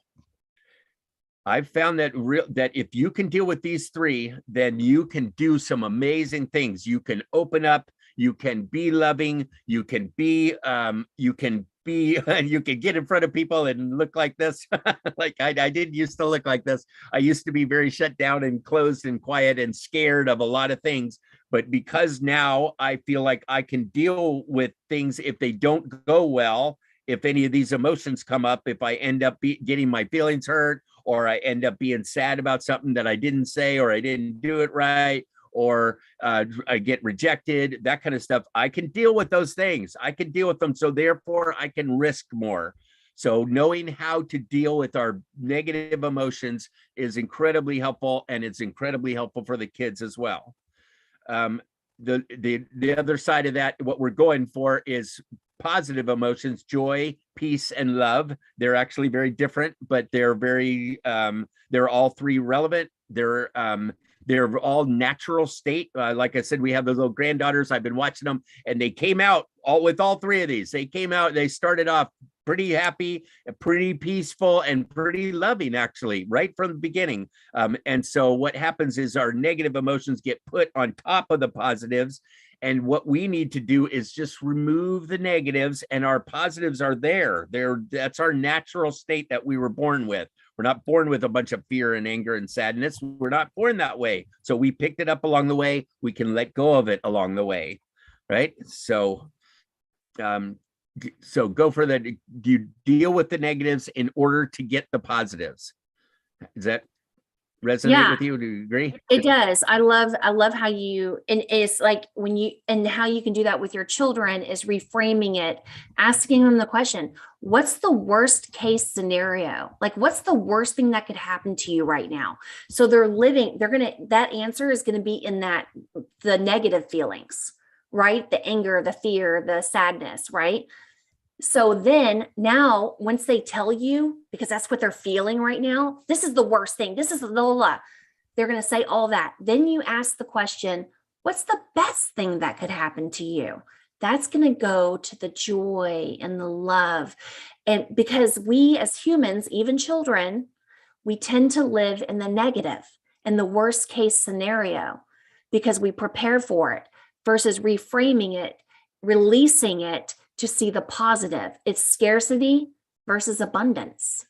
I've found that that if you can deal with these three, then you can do some amazing things. You can open up, you can be loving, you can you can get in front of people and look like this. Like I did used to look like this. I used to be very shut down and closed and quiet and scared of a lot of things. But because now I feel like I can deal with things if they don't go well, if any of these emotions come up, if I end up getting my feelings hurt, or I end up being sad about something that I didn't say, or I didn't do it right, or I get rejected, that kind of stuff, I can deal with those things. I can deal with them. So therefore I can risk more. So knowing how to deal with our negative emotions is incredibly helpful, and it's incredibly helpful for the kids as well. The other side of that, what we're going for is positive emotions: joy, peace, and love. They're actually very different, but they're all three relevant. They're all natural state. Like I said, we have those little granddaughters. I've been watching them, and they came out with all three of these. They started off pretty happy, pretty peaceful, and pretty loving, actually, right from the beginning. And so what happens is our negative emotions get put on top of the positives. And what we need to do is just remove the negatives, and our positives are there. That's our natural state that we were born with. We're not born with a bunch of fear and anger and sadness. We're not born that way. So we picked it up along the way. We can let go of it along the way, right? So go for that. You deal with the negatives in order to get the positives. Does that resonate with you? Do you agree? It does. I love how you, and it's like how you can do that with your children is reframing it, asking them the question, what's the worst case scenario? Like, what's the worst thing that could happen to you right now? So that answer is going to be in the negative feelings, right? The anger, the fear, the sadness, right? So then now, once they tell you, because that's what they're feeling right now, this is the worst thing. This is they're going to say all that. Then you ask the question, what's the best thing that could happen to you? That's going to go to the joy and the love. And because we as humans, even children, we tend to live in the negative and the worst case scenario because we prepare for it versus reframing it, releasing it to see the positive. It's scarcity versus abundance.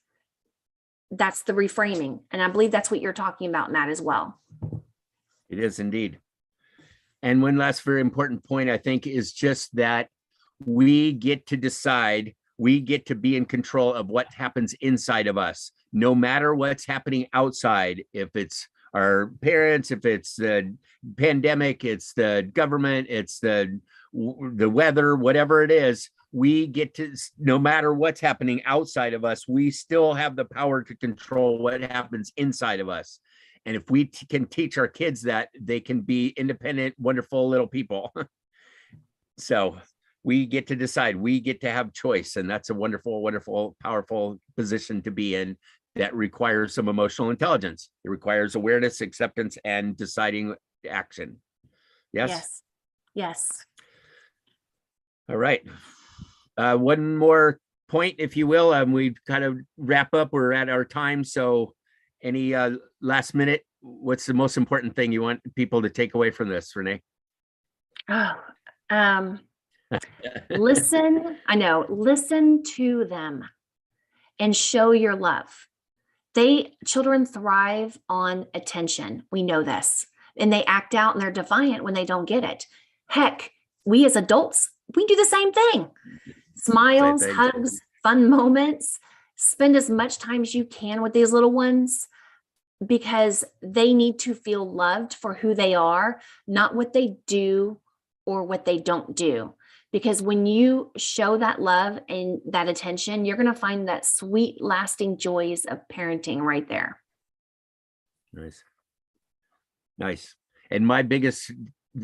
that's the reframing. And I believe that's what you're talking about, Matt, as well. It is indeed. And one last very important point, I think, is just that we get to decide, we get to be in control of what happens inside of us, no matter what's happening outside. If it's our parents, if it's the pandemic, it's the government, it's the weather, whatever it is, we get to, no matter what's happening outside of us, we still have the power to control what happens inside of us. And if we can teach our kids that, they can be independent, wonderful little people. So we get to decide, we get to have choice. And that's a wonderful, wonderful, powerful position to be in that requires some emotional intelligence. It requires awareness, acceptance, and deciding action. Yes? Yes. Yes. All right. One more point, if you will. We kind of wrap up. We're at our time. So any last minute, what's the most important thing you want people to take away from this, Renee? Listen to them and show your love. Children thrive on attention. We know this, and they act out and they're defiant when they don't get it. Heck, we as adults, we do the same thing. Smiles, hugs, fun moments. Spend as much time as you can with these little ones, because they need to feel loved for who they are, not what they do or what they don't do. Because when you show that love and that attention, you're going to find that sweet, lasting joys of parenting right there. Nice. Nice. And my biggest,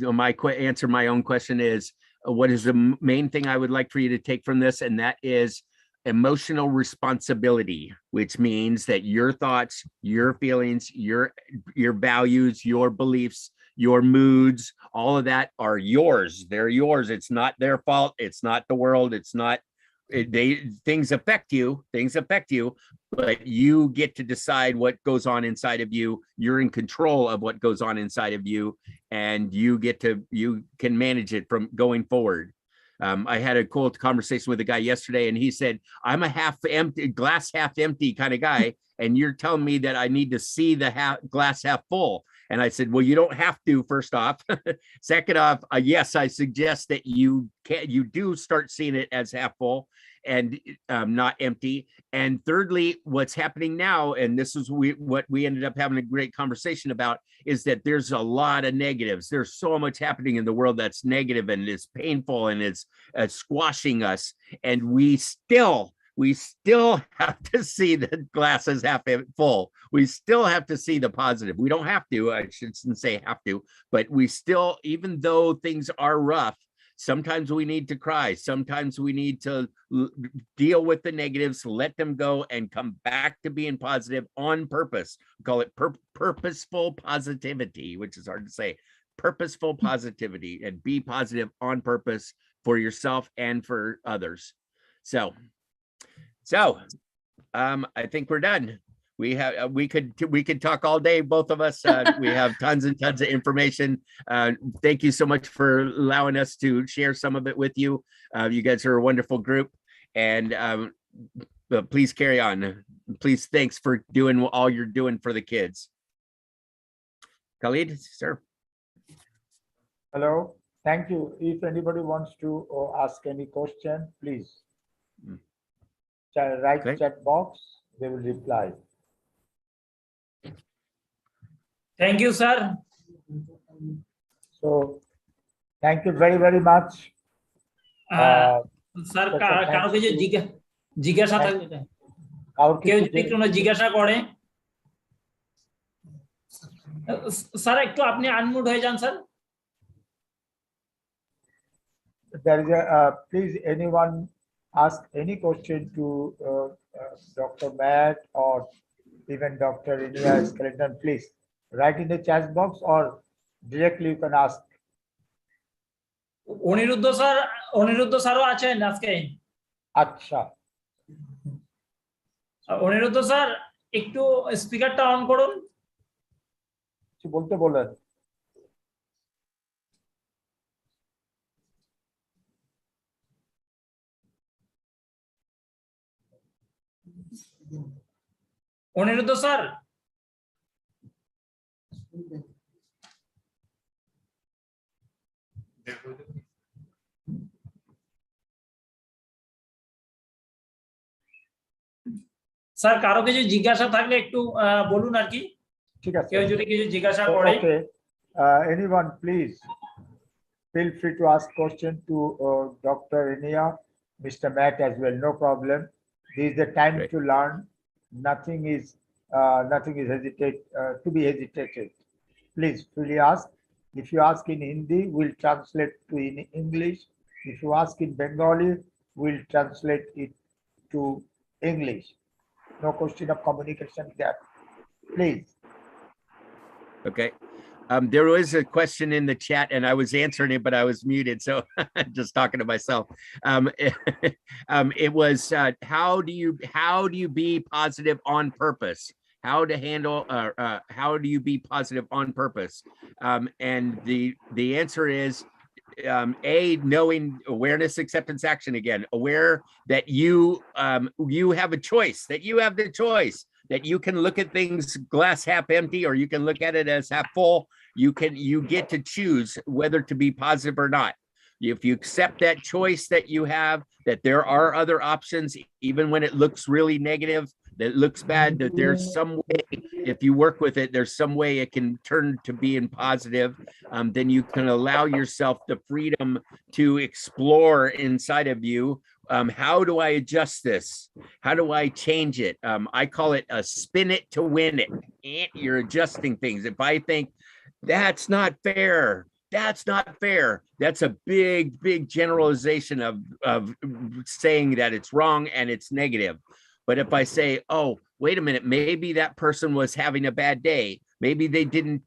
answer my own question is, what is the main thing I would like for you to take from this? And that is emotional responsibility, which means that your thoughts, your feelings, your values, your beliefs, your moods, all of that are yours. They're yours. It's not their fault. It's not the world. It's not, things affect you, but you get to decide what goes on inside of you. You're in control of what goes on inside of you, and you can manage it from going forward. I had a cool conversation with a guy yesterday, and he said, I'm a glass half empty kind of guy. And you're telling me that I need to see the glass half full. And I said, well, you don't have to, first off. Second off, yes, I suggest that you do start seeing it as half full and not empty. And thirdly, what's happening now, and this is what we ended up having a great conversation about, is that there's a lot of negatives. There's so much happening in the world that's negative and it's painful and it's squashing us. And we still have to see the glass as half full. We still have to see the positive. We don't have to, I shouldn't say have to, but we still, even though things are rough, sometimes we need to cry. Sometimes we need to deal with the negatives, let them go, and come back to being positive on purpose. We call it purposeful positivity, which is hard to say. Purposeful positivity, and be positive on purpose for yourself and for others. So I think we're done. We could talk all day, both of us. We have tons and tons of information. Thank you so much for allowing us to share some of it with you. You guys are a wonderful group, and please carry on. Please, thanks for doing all you're doing for the kids. Khalid, sir. Hello, thank you. If anybody wants to ask any question, please write chat box. They will reply. Thank you, sir. So, thank you very, very much. Sir কারো কিছু জিজ্ঞাসা থাকবে, কেউ যদি কোনো জিজ্ঞাসা করে, sir একটু আপনি আনমিউট হয়ে যান sir. There is please anyone ask any question to Dr. Matt or even Dr. Inia Skeleton, please write in the chat box or directly you can ask. Aniruddha স্যারও আছেন আজকে। আচ্ছা, অনিরুদ্ধ স্যার একটু স্পিকারটা অন করুন। কিছু বলতে বলেন। অনিরুদ্ধ স্যার স্যার কারো কিছু জিজ্ঞাসা থাকলে একটু বলুন আর কি ঠিক আছে কেউ যদি কিছু জিজ্ঞাসা করে okay anyone please feel free to ask question to Dr. Inia, Mr. Matt as well, no problem. This is the time Great. to learn. Nothing is to be hesitated. Please freely ask. If you ask in Hindi, we'll translate to in English. If you ask in Bengali, we'll translate it to English. No question of communication there. Please. Okay. There was a question in the chat and I was answering it, but I was muted. So just talking to myself. It was, how do you be positive on purpose? How to handle, how do you be positive on purpose? And the answer is, knowing awareness, acceptance, action again, aware that you have a choice, that you have the choice, that you can look at things glass half empty, or you can look at it as half full. You get to choose whether to be positive or not. If you accept that choice that you have, that there are other options, even when it looks really negative, that looks bad, that there's some way, if you work with it, there's some way it can turn to being positive, then you can allow yourself the freedom to explore inside of you. How do I adjust this? How do I change it? I call it a spin it to win it. You're adjusting things. If I think that's not fair, that's not fair, that's a big generalization of saying that it's wrong and it's negative. But if I say, oh, wait a minute, maybe that person was having a bad day, maybe they didn't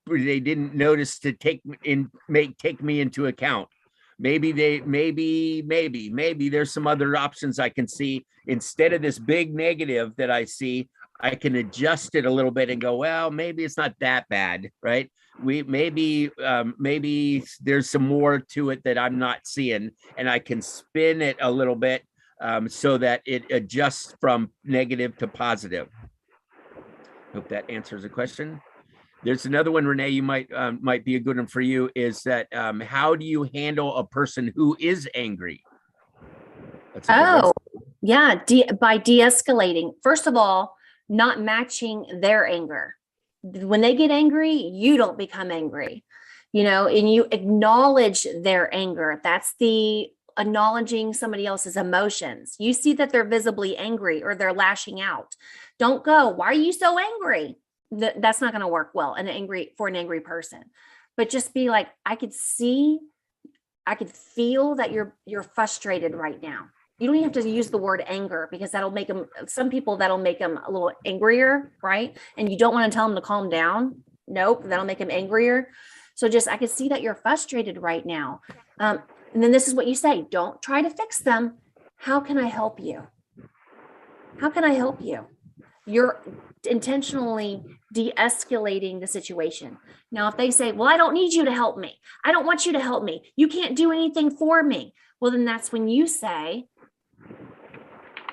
notice to take me into account, maybe there's some other options I can see. Instead of this big negative that I see, I can adjust it a little bit and go, well, maybe it's not that bad, right? Maybe there's some more to it that I'm not seeing, and I can spin it a little bit so that it adjusts from negative to positive. Hope that answers the question. There's another one, Renee, you might be a good one for you, is that how do you handle a person who is angry? That's a good one. Yeah, by de-escalating. First of all, not matching their anger. When they get angry, you don't become angry, and you acknowledge their anger. That's the acknowledging somebody else's emotions. You see that they're visibly angry or they're lashing out. Don't go, why are you so angry? That's not going to work well for an angry person. But just be like, I could feel that you're frustrated right now. You don't even have to use the word anger, because some people that'll make them a little angrier, right? And you don't want to tell them to calm down. Nope, that'll make them angrier. So just, I can see that you're frustrated right now. And then this is what you say, don't try to fix them. How can I help you? How can I help you? You're intentionally de-escalating the situation. Now, if they say, well, I don't need you to help me. I don't want you to help me. You can't do anything for me. Well, then that's when you say,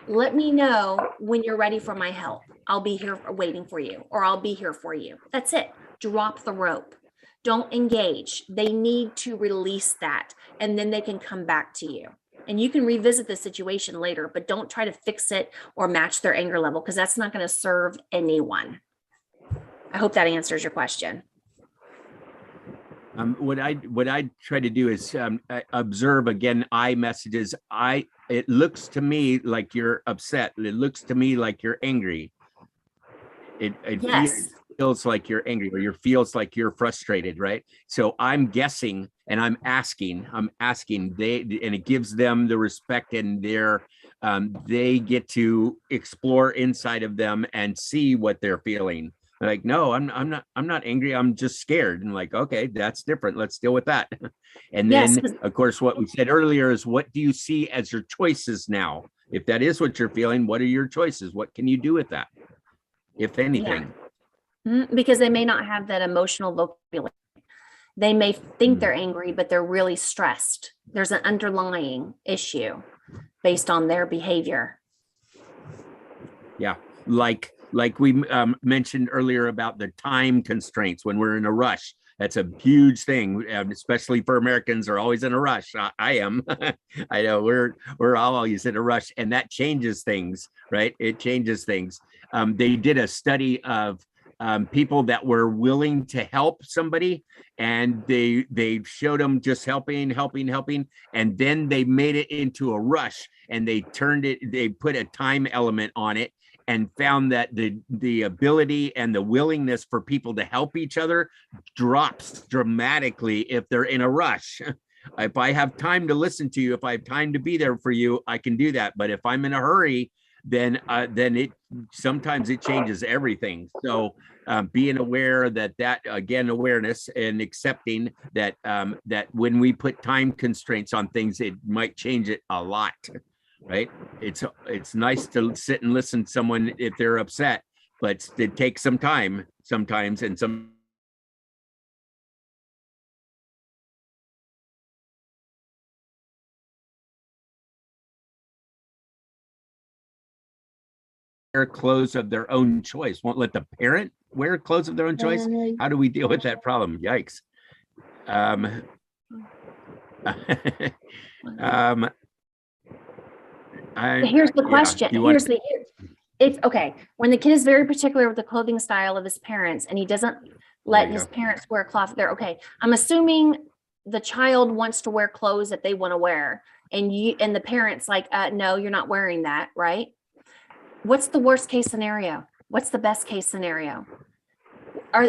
let me know when you're ready for my help. I'll be here waiting for you, or I'll be here for you. That's it. Drop the rope. Don't engage. They need to release that, and then they can come back to you. And you can revisit the situation later, but don't try to fix it or match their anger level, because that's not going to serve anyone. I hope that answers your question. What I try to do is observe again, I messages. It looks to me like you're upset. It looks to me like you're angry. It feels like you're angry, or feels like you're frustrated, right? So I'm guessing and I'm asking, and it gives them the respect, and they get to explore inside of them and see what they're feeling. Like, no, I'm not angry. I'm just scared. And like, okay, that's different. Let's deal with that. And then, of course, what we said earlier is, what do you see as your choices now? If that is what you're feeling, what are your choices? What can you do with that, if anything? Yeah. Because they may not have that emotional vocabulary. They may think they're angry, but they're really stressed. There's an underlying issue based on their behavior. Yeah, like we mentioned earlier about the time constraints when we're in a rush. That's a huge thing, especially for Americans are always in a rush. I am. I know we're always in a rush, and that changes things, right? It changes things. They did a study of people that were willing to help somebody, and they showed them just helping, and then they made it into a rush, and they put a time element on it, and found that the ability and the willingness for people to help each other drops dramatically if they're in a rush. If I have time to listen to you, if I have time to be there for you, I can do that. But if I'm in a hurry, then it sometimes it changes everything. So being aware that again, awareness and accepting that that when we put time constraints on things, it might change it a lot. Right? It's nice to sit and listen to someone if they're upset, but it takes some time sometimes, and some wear clothes of their own choice. Won't let the parent wear clothes of their own choice. How do we deal with that problem? Yikes. Here's the question. It's okay. When the kid is very particular with the clothing style of his parents and he doesn't let his parents wear cloth, they're okay. I'm assuming the child wants to wear clothes that they want to wear, and the parents like, no, you're not wearing that, right? What's the worst case scenario? What's the best case scenario?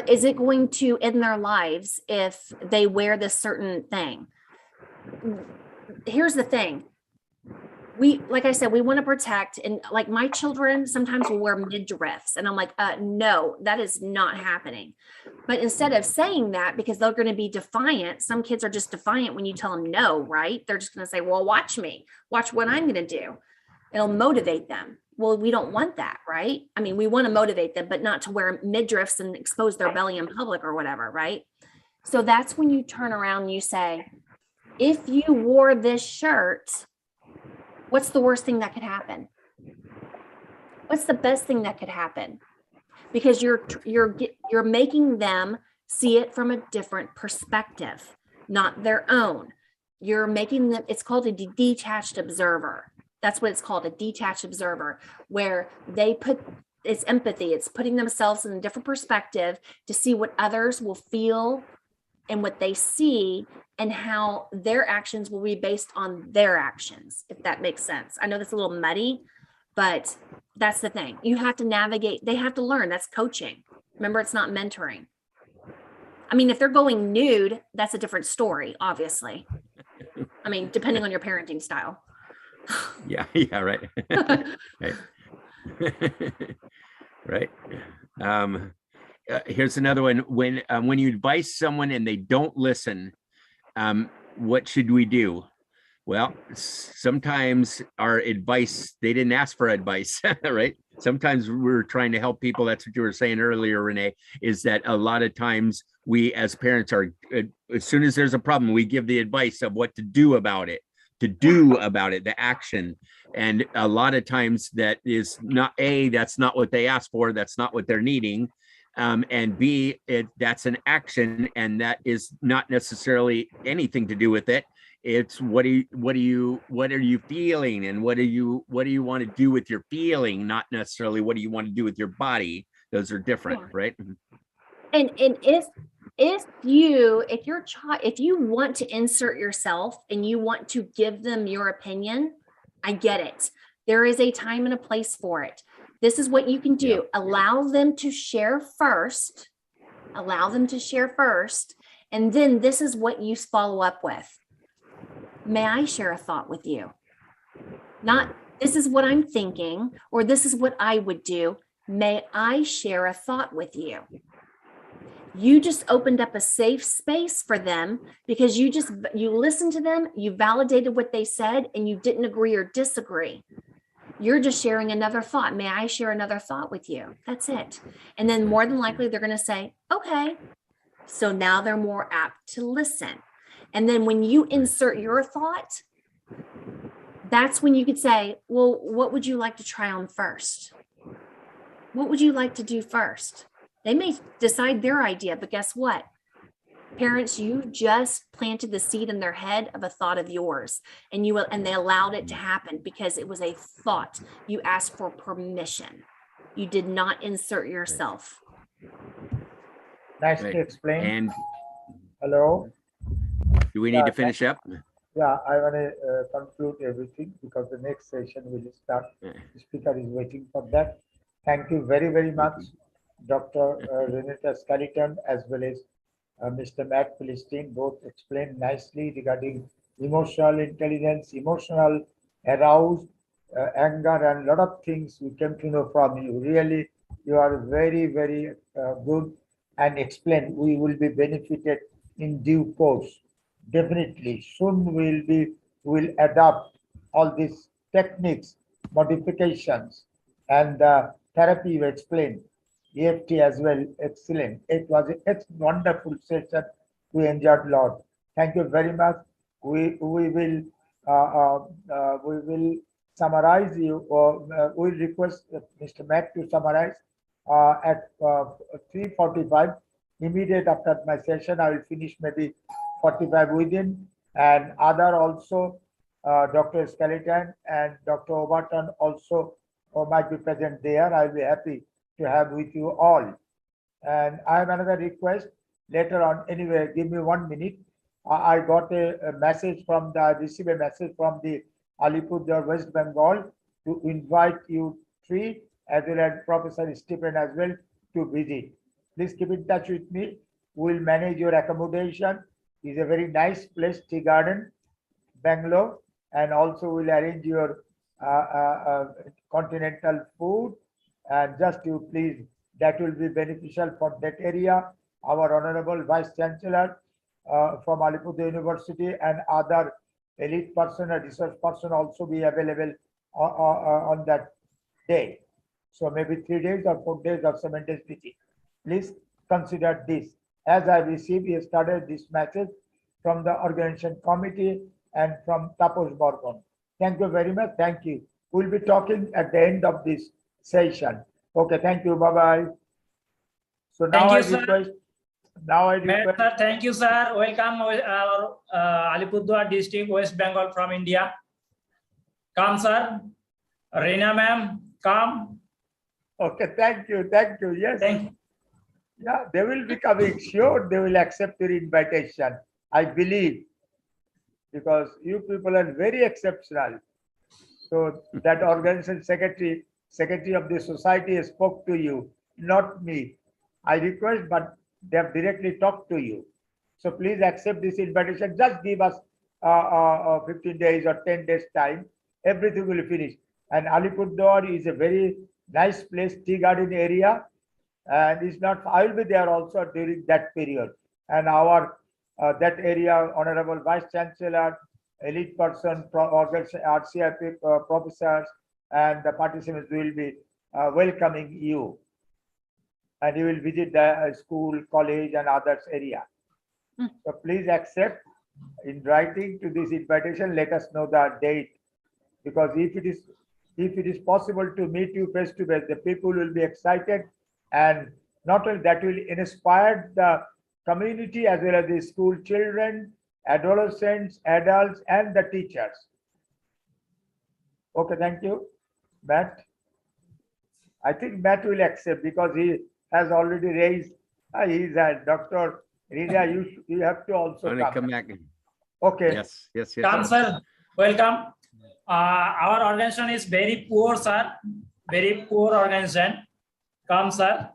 Is it going to end their lives if they wear this certain thing? Here's the thing. Like I said, we want to protect, and like my children sometimes will wear midriffs, and I'm like, no, that is not happening. But instead of saying that, because they're going to be defiant, some kids are just defiant when you tell them no, right? They're just going to say, well, watch me, watch what I'm going to do. It'll motivate them. Well, we don't want that, right? I mean, we want to motivate them, but not to wear midriffs and expose their belly in public or whatever, right? So that's when you turn around and you say, if you wore this shirt, what's the worst thing that could happen? What's the best thing that could happen? Because you're making them see it from a different perspective, not their own. You're making them, it's called a detached observer. That's what it's called, a detached observer, where it's empathy. It's putting themselves in a different perspective to see what others will feel and what they see, and how their actions will be based on their actions, if that makes sense. I know that's a little muddy, but that's the thing. You have to navigate. They have to learn. That's coaching. Remember, it's not mentoring. I mean, if they're going nude, that's a different story, obviously. I mean, depending on your parenting style. Yeah, right. Right. Right. Here's another one. When you advise someone and they don't listen, what should we do? Well, sometimes our advice, they didn't ask for advice, right? Sometimes we're trying to help people. That's what you were saying earlier, Renee, is that a lot of times we as parents are, as soon as there's a problem, we give the advice of what to do about it, the action. And a lot of times that is not, that's not what they asked for. That's not what they're needing. And B, that's an action, and that is not necessarily anything to do with it. It's what are you feeling, and what do you want to do with your feeling, not necessarily what do you want to do with your body. Those are different, right? And if you want to insert yourself and you want to give them your opinion, I get it. There is a time and a place for it. This is what you can do. Yep. Allow them to share first. And then this is what you follow up with. May I share a thought with you? Not, this is what I'm thinking, or this is what I would do. May I share a thought with you? You just opened up a safe space for them because you listened to them, you validated what they said, and you didn't agree or disagree. You're just sharing another thought. May I share another thought with you? That's it. And then more than likely, they're going to say, okay. So now they're more apt to listen. And then when you insert your thought, that's when you could say, well, what would you like to try on first? What would you like to do first? They may decide their idea, but guess what? Parents, you just planted the seed in their head of a thought of yours, and they allowed it to happen because it was a thought. You asked for permission. You did not insert yourself. Nicely Right. explained. And Hello. do we need to finish up? Yeah, I want to conclude everything because the next session will start. Yeah. The speaker is waiting for that. Thank you very, very much, Dr. Renata Skeleton, as well as Mr. Matt Philistine. Both explained nicely regarding emotional intelligence, emotional aroused, anger, and a lot of things we came to know from you. Really, you are very, very good and explain. We will be benefited in due course. Definitely, soon will adopt all these techniques, modifications, and therapy you explained. EFT as well, excellent. It was a wonderful session. We enjoyed a lot. Thank you very much. We will summarize you, or we request Mr. Matt to summarize at 3:45. Immediate after my session, I will finish maybe 45 within, and other also Dr. Skeleton and Dr. Overton also might be present there. I'll be happy to have with you all. And I have another request later on. Anyway, give me 1 minute. I got a message from I received a message from the Alipurduar, West Bengal, to invite you three as well as Professor Stephen as well to visit. Please keep in touch with me. We'll manage your accommodation. It's a very nice place, Tea Garden, Bangalore, and also we'll arrange your continental food. And just you please, that will be beneficial for that area. Our Honorable Vice Chancellor from Alipurduar University and other elite person or research person also be available on that day. So maybe 3 days or 4 days or 7 days visit. Please consider this. As I received yesterday this message from the organization committee and from Taposh Borgon. Thank you very much. Thank you. We'll be talking at the end of this session. Okay, thank you. Bye-bye. So now I request. Sir, thank you, sir. Welcome our Alipurduar district, West Bengal from India. Come, sir. Reena ma'am, come. Okay, thank you. Thank you. Yes. Thank you. Yeah, they will be coming. Sure, they will accept your invitation. I believe, because you people are very exceptional. So that organization secretary of the society spoke to you, not me. I request, but they have directly talked to you. So please accept this invitation. Just give us 15 days or 10 days time. Everything will finish. And Alipurduar is a very nice place, tea garden area. And it's not, I will be there also during that period. And our that area, Honorable Vice Chancellor, elite person, RCIP professors, and the participants will be welcoming you. And you will visit the school, college, and others area. So please accept in writing to this invitation. Let us know the date, because if it is possible to meet you face to face, the people will be excited, and not only that will inspire the community as well as the school children, adolescents, adults, and the teachers. Okay, thank you, Matt. I think Matt will accept because he has already raised. He's a Dr. Rina. You have to also come back. Okay. Yes. Come, sir. Welcome. Our organization is very poor, sir. Very poor organization. Come, sir.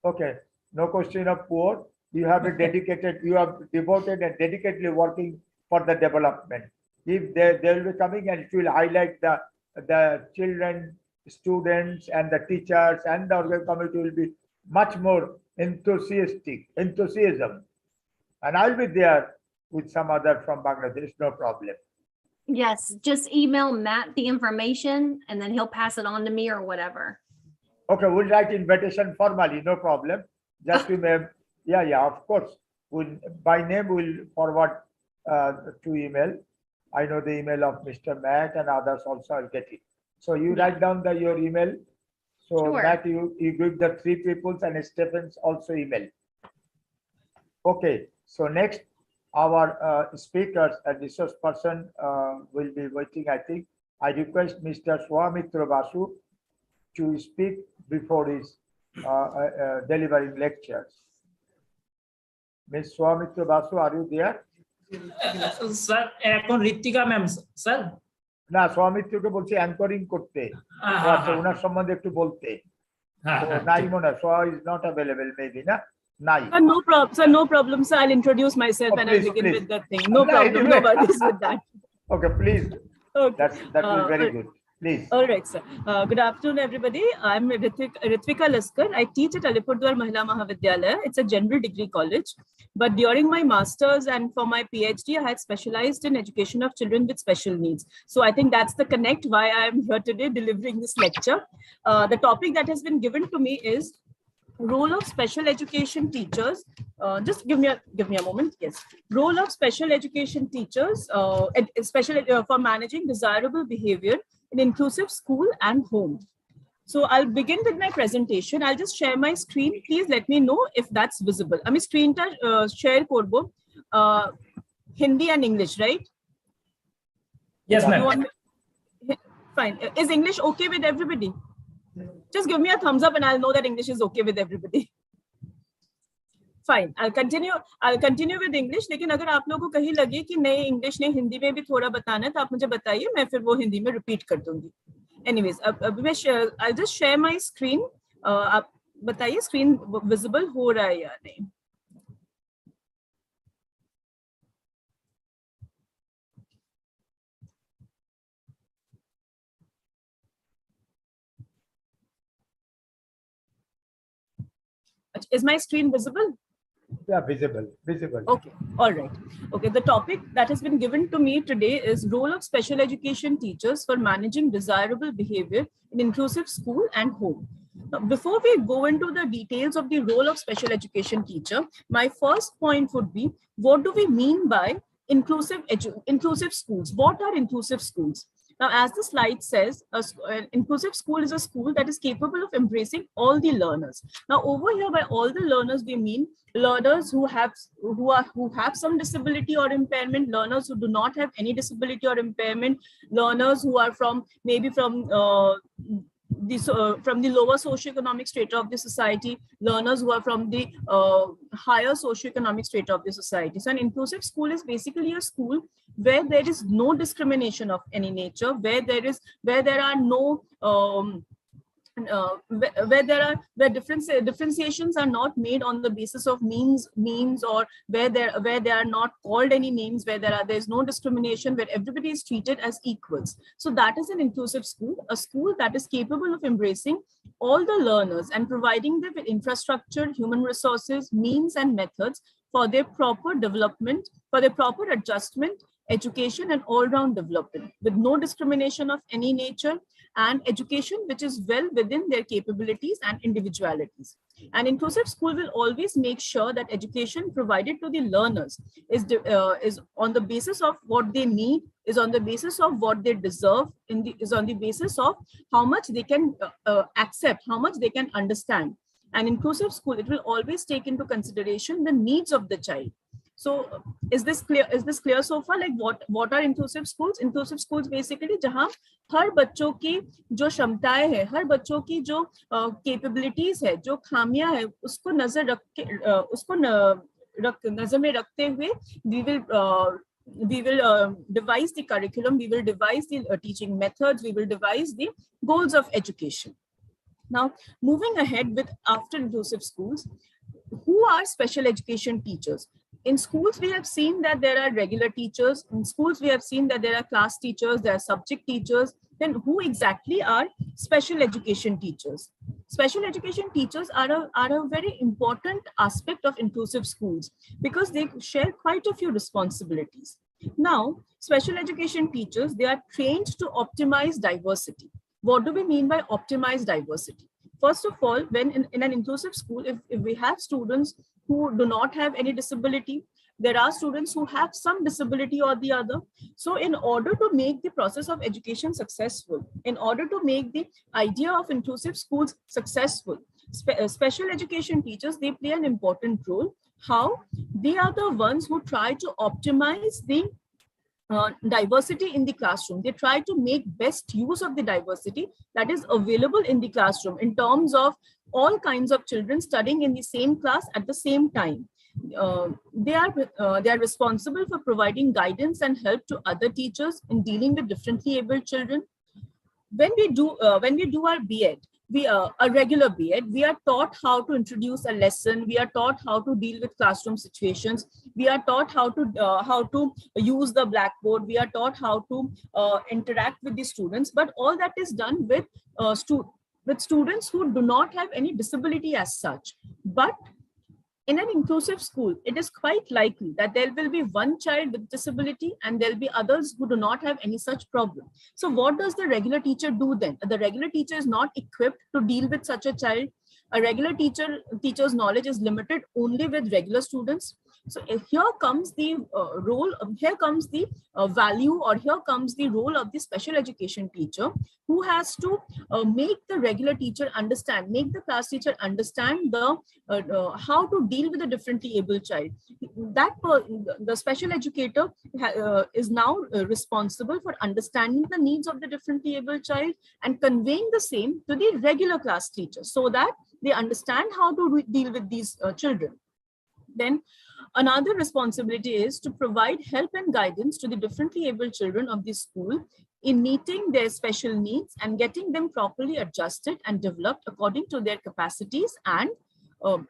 Okay. No question of poor. You have a dedicated, you have devoted and dedicatedly working for the development. If they will be coming, and it will highlight the children, students, and the teachers, and the organization committee will be much more enthusiasm. And I'll be there with some other from Bangladesh, no problem. Yes, just email Matt the information and then he'll pass it on to me or whatever. Okay, we'll write invitation formally, no problem. Just remember, yeah, of course. By name, we'll forward to email. I know the email of Mr. Matt and others also, I'll get it. So you write down your email So Sure. Matt, you give the 3 peoples and Stephen's also email. Okay, so next our speakers and resource person will be waiting, I think. I request Mr. Swamitra Basu to speak before his delivering lectures. Ms. Swamitra Basu, are you there? Sir এখন Ritwika ma'am sir না, সৌমিত্রকে বলছি anchoring করতে। ও আচ্ছা, ওনার সম্বন্ধে একটু বলতে। নাই মনে হয়, সোয়া is not available maybe, না? নাই। No problem, sir. No problem, sir. I'll introduce myself and please, I'll begin please. with the thing. No problem. No worries with that. Okay, please. Okay. That will be very good. Please. All right, sir. Good afternoon, everybody. I'm Ritvika Laskar. I teach at Alipurdwar Mahila Mahavidyalaya. It's a general degree college. But during my master's and for my PhD, I had specialized in education of children with special needs. So I think that's the connect why I'm here today delivering this lecture. The topic that has been given to me is role of special education teachers. Just give me a moment. Yes, role of special education teachers, especially for managing desirable behavior in inclusive school and home. So I'll begin with my presentation. I'll just share my screen. Please let me know if that's visible. I mean, screen ta share korbo Hindi and English, right? Yes, ma'am. Fine. Is English okay with everybody? Just give me a thumbs up and I'll know that English is okay with everybody. Fine. I'll continue with English. लेकिन अगर आप लोगों को कहीं लगे कि नहीं English ने हिंदी में भी थोड़ा बताना है तो आप मुझे बताइए, मैं फिर वो हिंदी में रिपीट कर दूंगी. Anyways, I'll just share my screen. आप बताइए स्क्रीन विजिबल हो रहा है या नहीं. Is my screen visible? Yeah, visible. Okay, all right. Okay, the topic that has been given to me today is role of special education teachers for managing desirable behavior in inclusive school and home. Now, before we go into the details of the role of special education teacher, my first point would be, what do we mean by inclusive schools? What are inclusive schools? Now, as the slide says, an inclusive school is a school that is capable of embracing all the learners. Now, over here, by all the learners, we mean learners who have some disability or impairment, learners who do not have any disability or impairment, learners who are from the lower socioeconomic strata of the society, learners who are from the higher socioeconomic strata of the society. So an inclusive school is basically a school where there is no discrimination of any nature, where there are no where differentiations are not made on the basis of means, or where they are not called any names, where there's no discrimination, where everybody is treated as equals. So that is an inclusive school, a school that is capable of embracing all the learners and providing them with infrastructure, human resources, means and methods for their proper development, for their proper adjustment, education and all-round development with no discrimination of any nature, and education which is well within their capabilities and individualities. An inclusive school will always make sure that education provided to the learners is on the basis of what they need, is on the basis of what they deserve, is on the basis of how much they can accept, how much they can understand. An inclusive school, it will always take into consideration the needs of the child. So is this clear? Is this clear so far? Like what are inclusive schools? Inclusive schools basically जहाँ हर बच्चों की जो क्षमताएं हैं, हर बच्चों की जो capabilities है, जो खामियां है, उसको नजर में रखते हुए we will devise the curriculum, we will devise the teaching methods, we will devise the goals of education. Now, moving ahead with after inclusive schools, who are special education teachers? In schools, we have seen that there are regular teachers. In schools, we have seen that there are class teachers, there are subject teachers. Then who exactly are special education teachers? Special education teachers are a very important aspect of inclusive schools because they share quite a few responsibilities. Now, special education teachers, they are trained to optimize diversity. What do we mean by optimize diversity? First of all, when in an inclusive school, if we have students who do not have any disability, There are students who have some disability or the other. So in order to make the process of education successful, in order to make the idea of inclusive schools successful, special education teachers, they play an important role. How? They are the ones who try to optimize the diversity in the classroom. They try to make best use of the diversity that is available in the classroom in terms of all kinds of children studying in the same class at the same time. They are responsible for providing guidance and help to other teachers in dealing with differently abled children. When we do our B.Ed, a regular B.Ed, we are taught how to introduce a lesson. We are taught how to deal with classroom situations. We are taught how to use the blackboard. We are taught how to interact with the students. But all that is done with students who do not have any disability as such. But in an inclusive school, it is quite likely that there will be one child with disability and there'll be others who do not have any such problem. So what does the regular teacher do then? The regular teacher is not equipped to deal with such a child. A regular teacher's knowledge is limited only with regular students. So here comes the value, or here comes the role of the special education teacher, who has to make the regular teacher understand, make the class teacher understand how to deal with a differently abled child. The special educator is now responsible for understanding the needs of the differently abled child and conveying the same to the regular class teacher so that they understand how to deal with these children. Then another responsibility is to provide help and guidance to the differently abled children of the school in meeting their special needs and getting them properly adjusted and developed according to their capacities and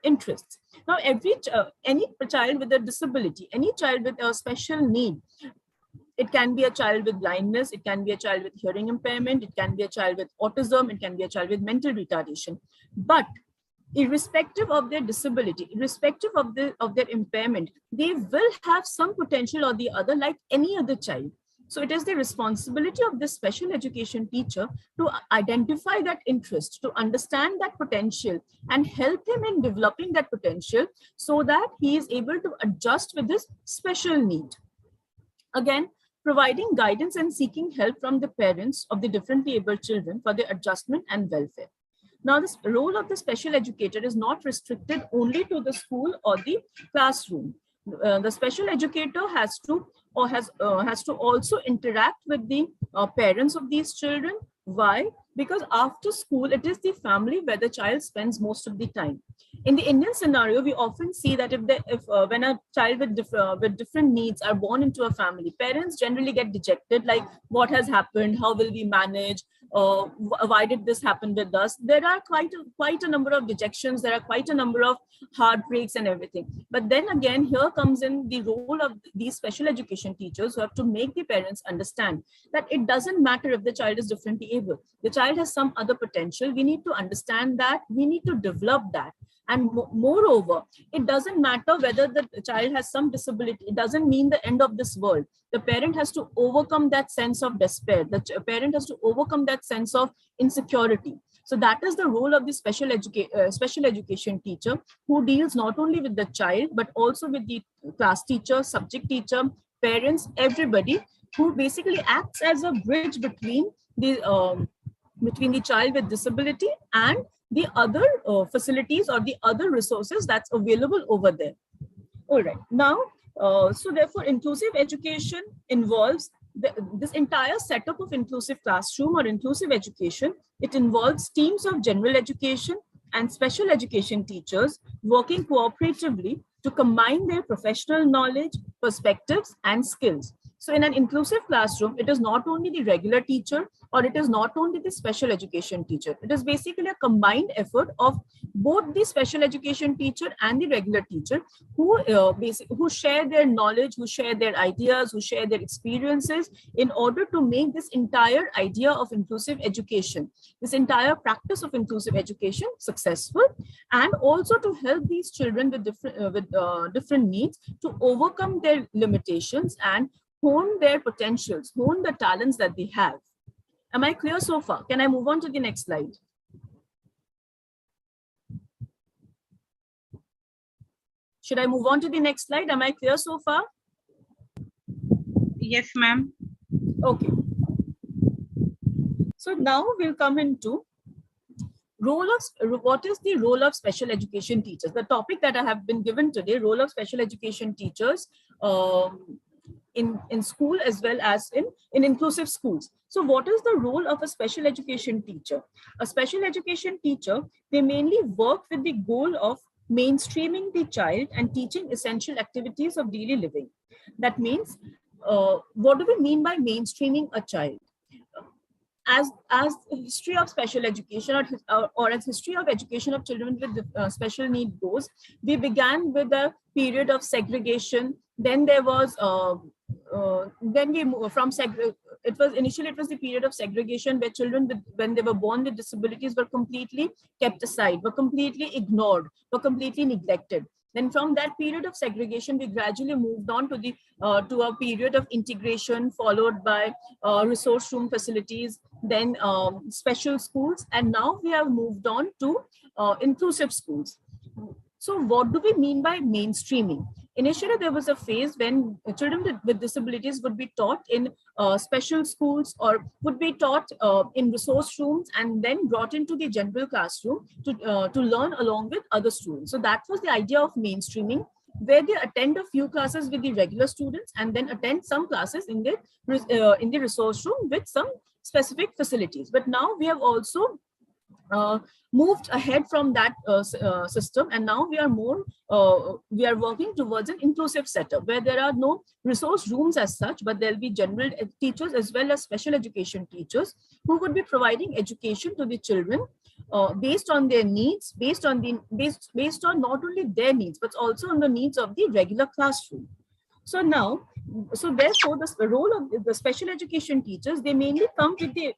interests. Now, any child with a disability, any child with a special need, it can be a child with blindness, it can be a child with hearing impairment, it can be a child with autism, it can be a child with mental retardation. But irrespective of their disability, irrespective of their impairment, they will have some potential or the other like any other child. So it is the responsibility of the special education teacher to identify that interest, to understand that potential and help him in developing that potential so that he is able to adjust with his special need. Again, providing guidance and seeking help from the parents of the differently abled children for their adjustment and welfare. Now, this role of the special educator is not restricted only to the school or the classroom. The special educator has to also interact with the parents of these children. Why? Because after school, it is the family where the child spends most of the time. In the Indian scenario, we often see that when a child with different needs are born into a family, parents generally get dejected, like what has happened, how will we manage, why did this happen with us? There are quite a number of dejections, there are quite a number of heartbreaks and everything. But then again, here comes in the role of these special education teachers who have to make the parents understand that it doesn't matter if the child is differently able. The child has some other potential. We need to understand that. We need to develop that. And moreover, it doesn't matter whether the child has some disability. It doesn't mean the end of this world. The parent has to overcome that sense of despair. The parent has to overcome that sense of insecurity. So that is the role of the special education teacher, who deals not only with the child, but also with the class teacher, subject teacher, parents, everybody, who basically acts as a bridge between the child with disability and the other facilities or the other resources that's available over there. All right. Now, so therefore, inclusive education involves this entire setup of inclusive classroom or inclusive education. It involves teams of general education and special education teachers working cooperatively to combine their professional knowledge, perspectives, and skills. So in an inclusive classroom, it is not only the regular teacher or it is not only the special education teacher. It is basically a combined effort of both the special education teacher and the regular teacher who share their knowledge, who share their ideas, who share their experiences in order to make this entire idea of inclusive education, this entire practice of inclusive education successful, and also to help these children with different needs to overcome their limitations and hone their potentials, hone the talents that they have. Am I clear so far? Can I move on to the next slide? Should I move on to the next slide? Am I clear so far? Yes, ma'am. Okay. So now we'll come into what is the role of special education teachers? The topic that I have been given today, role of special education teachers in school as well as in inclusive schools. So what is the role of a special education teacher? A special education teacher, they mainly work with the goal of mainstreaming the child and teaching essential activities of daily living. That means, what do we mean by mainstreaming a child? As history of special education or as history of education of children with special need goes, we began with a period of segregation. Then there was then we moved from it was the period of segregation where children when they were born with disabilities were completely kept aside, were completely ignored, were completely neglected. Then from that period of segregation, we gradually moved on to a period of integration, followed by resource room facilities, then special schools, and now we have moved on to inclusive schools. So what do we mean by mainstreaming? Initially, there was a phase when children with disabilities would be taught in special schools or would be taught in resource rooms and then brought into the general classroom to learn along with other students. So that was the idea of mainstreaming, where they attend a few classes with the regular students and then attend some classes in the resource room with some specific facilities. But now we have also moved ahead from that system, and now we are working towards an inclusive setup where there are no resource rooms as such, but there'll be general teachers as well as special education teachers who would be providing education to the children based on their needs, based on not only their needs but also on the needs of the regular classroom. So therefore the role of the special education teachers, they mainly come with the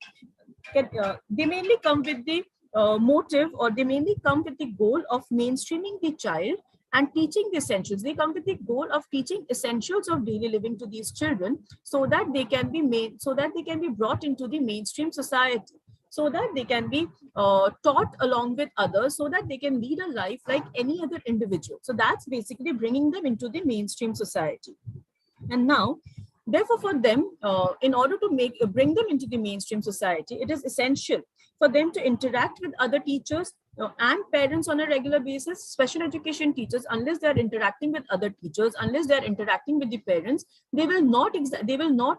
motive, or they mainly come with the goal of mainstreaming the child and teaching the essentials. They come with the goal of teaching essentials of daily living to these children so that they can be brought into the mainstream society, so that they can be taught along with others, so that they can lead a life like any other individual. So that's basically bringing them into the mainstream society. And now, therefore, for them, in order to bring them into the mainstream society, it is essential for them to interact with other teachers and parents on a regular basis. Special education teachers, unless they are interacting with other teachers, unless they are interacting with the parents, they will not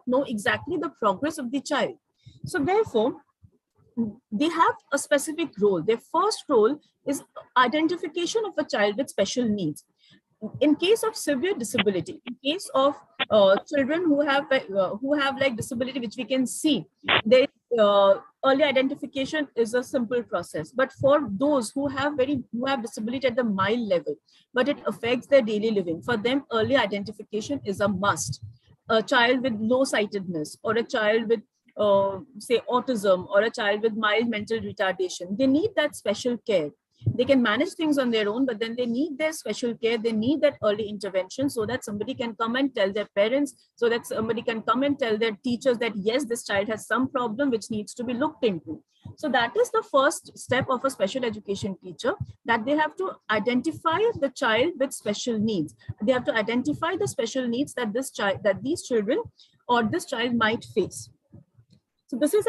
know exactly the progress of the child. So therefore, they have a specific role. Their first role is identification of a child with special needs. In case of severe disability, in case of children who have like disability, which we can see, there early identification is a simple process. But for those who have disability at the mild level, but it affects their daily living, for them early identification is a must. A child with low sightedness, or a child with say autism, or a child with mild mental retardation, they need that special care. They can manage things on their own, but then they need their special care. They need that early intervention so that somebody can come and tell their parents, so that somebody can come and tell their teachers that, yes, this child has some problem which needs to be looked into. So that is the first step of a special education teacher, that they have to identify the child with special needs. They have to identify the special needs that these children or this child might face. So this is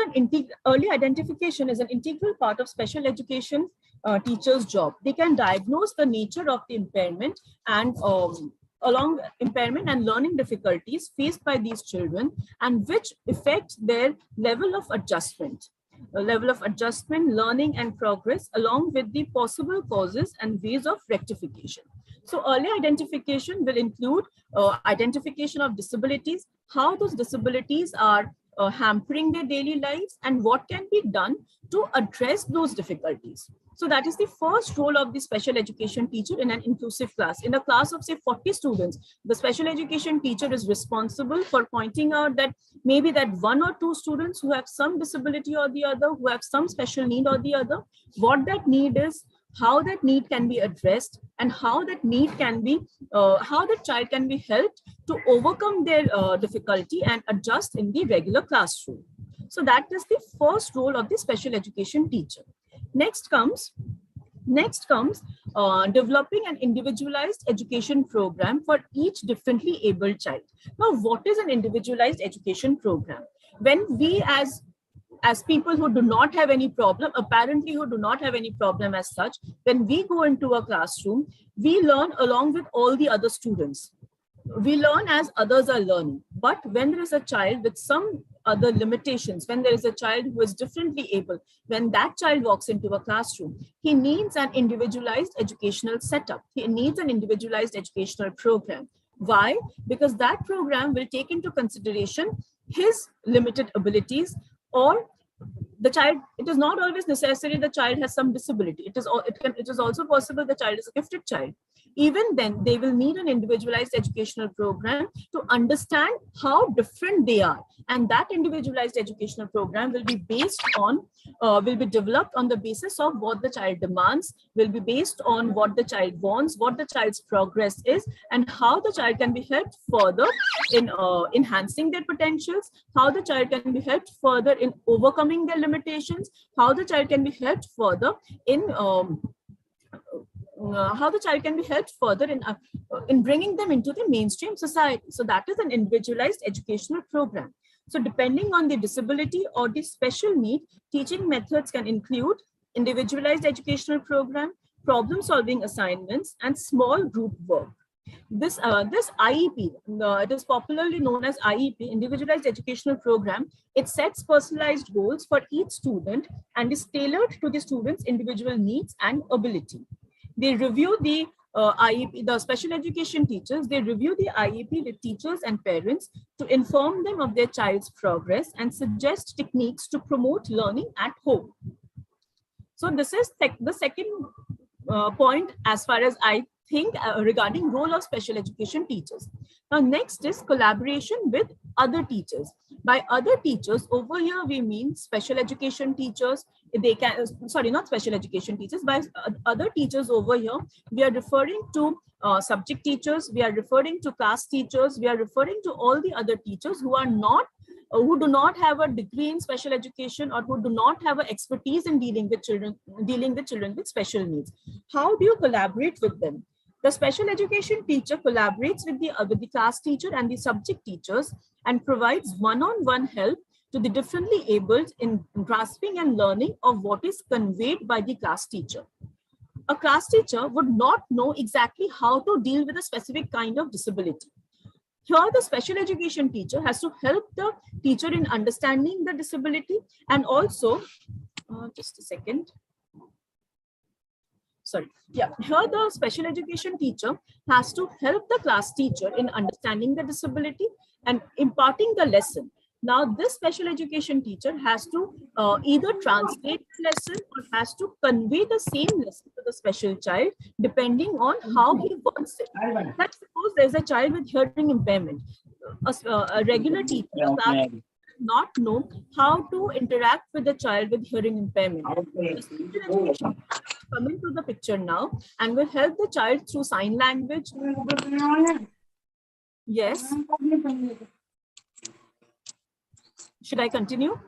early identification is an integral part of special education teacher's job. They can diagnose the nature of the impairment and impairment and learning difficulties faced by these children, and which affect their level of adjustment, learning and progress, along with the possible causes and ways of rectification. So early identification will include identification of disabilities, how those disabilities are hampering their daily lives, and what can be done to address those difficulties. So that is the first role of the special education teacher in an inclusive class. In a class of say 40 students, the special education teacher is responsible for pointing out that maybe that one or two students who have some disability or the other, who have some special need or the other, what that need is, how that need can be addressed, and how that need can be, how the child can be helped to overcome their difficulty and adjust in the regular classroom. So that is the first role of the special education teacher. Next comes Next comes developing an individualized education program for each differently abled child. Now, what is an individualized education program? When we as people who do not have any problem, apparently who do not have any problem as such, when we go into a classroom, we learn along with all the other students. We learn as others are learning. But when there is a child with some other limitations, when there is a child who is differently able, when that child walks into a classroom, he needs an individualized educational setup. He needs an individualized educational program. Why? Because that program will take into consideration his limited abilities, or the child, it is not always necessary the child has some disability. It is also possible the child is a gifted child. Even then, they will need an individualized educational program to understand how different they are. And that individualized educational program will be based on, will be developed on the basis of what the child demands, will be based on what the child wants, what the child's progress is, and how the child can be helped further in enhancing their potentials, how the child can be helped further in overcoming their limitations, how the child can be helped further in in bringing them into the mainstream society. So that is an individualized educational program. So depending on the disability or the special need, teaching methods can include individualized educational program, problem solving assignments, and small group work. This IEP, it is popularly known as IEP, Individualized Educational Program. It sets personalized goals for each student and is tailored to the student's individual needs and ability. They review the IEP, the special education teachers, they review the IEP with teachers and parents to inform them of their child's progress and suggest techniques to promote learning at home. So this is the second point as far as I think regarding role of special education teachers. Now, next is collaboration with other teachers. By other teachers, over here we mean special education teachers. They can, sorry, not special education teachers. By other teachers over here, we are referring to subject teachers. We are referring to class teachers. We are referring to all the other teachers who are not, who do not have a degree in special education, or who do not have an expertise in dealing with children with special needs. How do you collaborate with them? The special education teacher collaborates with the class teacher and the subject teachers and provides one-on-one help to the differently abled in grasping and learning of what is conveyed by the class teacher. A class teacher would not know exactly how to deal with a specific kind of disability. Here, the special education teacher has to help the teacher in understanding the disability, and also, just a second. Sorry. Yeah, here the special education teacher has to help the class teacher in understanding the disability and imparting the lesson. Now, this special education teacher has to either translate the lesson or has to convey the same lesson to the special child, depending on how he wants it. Let's suppose there's a child with hearing impairment. A regular teacher does not know how to interact with the child with hearing impairment. Come into the picture now and will help the child through sign language. Yes. Should I continue?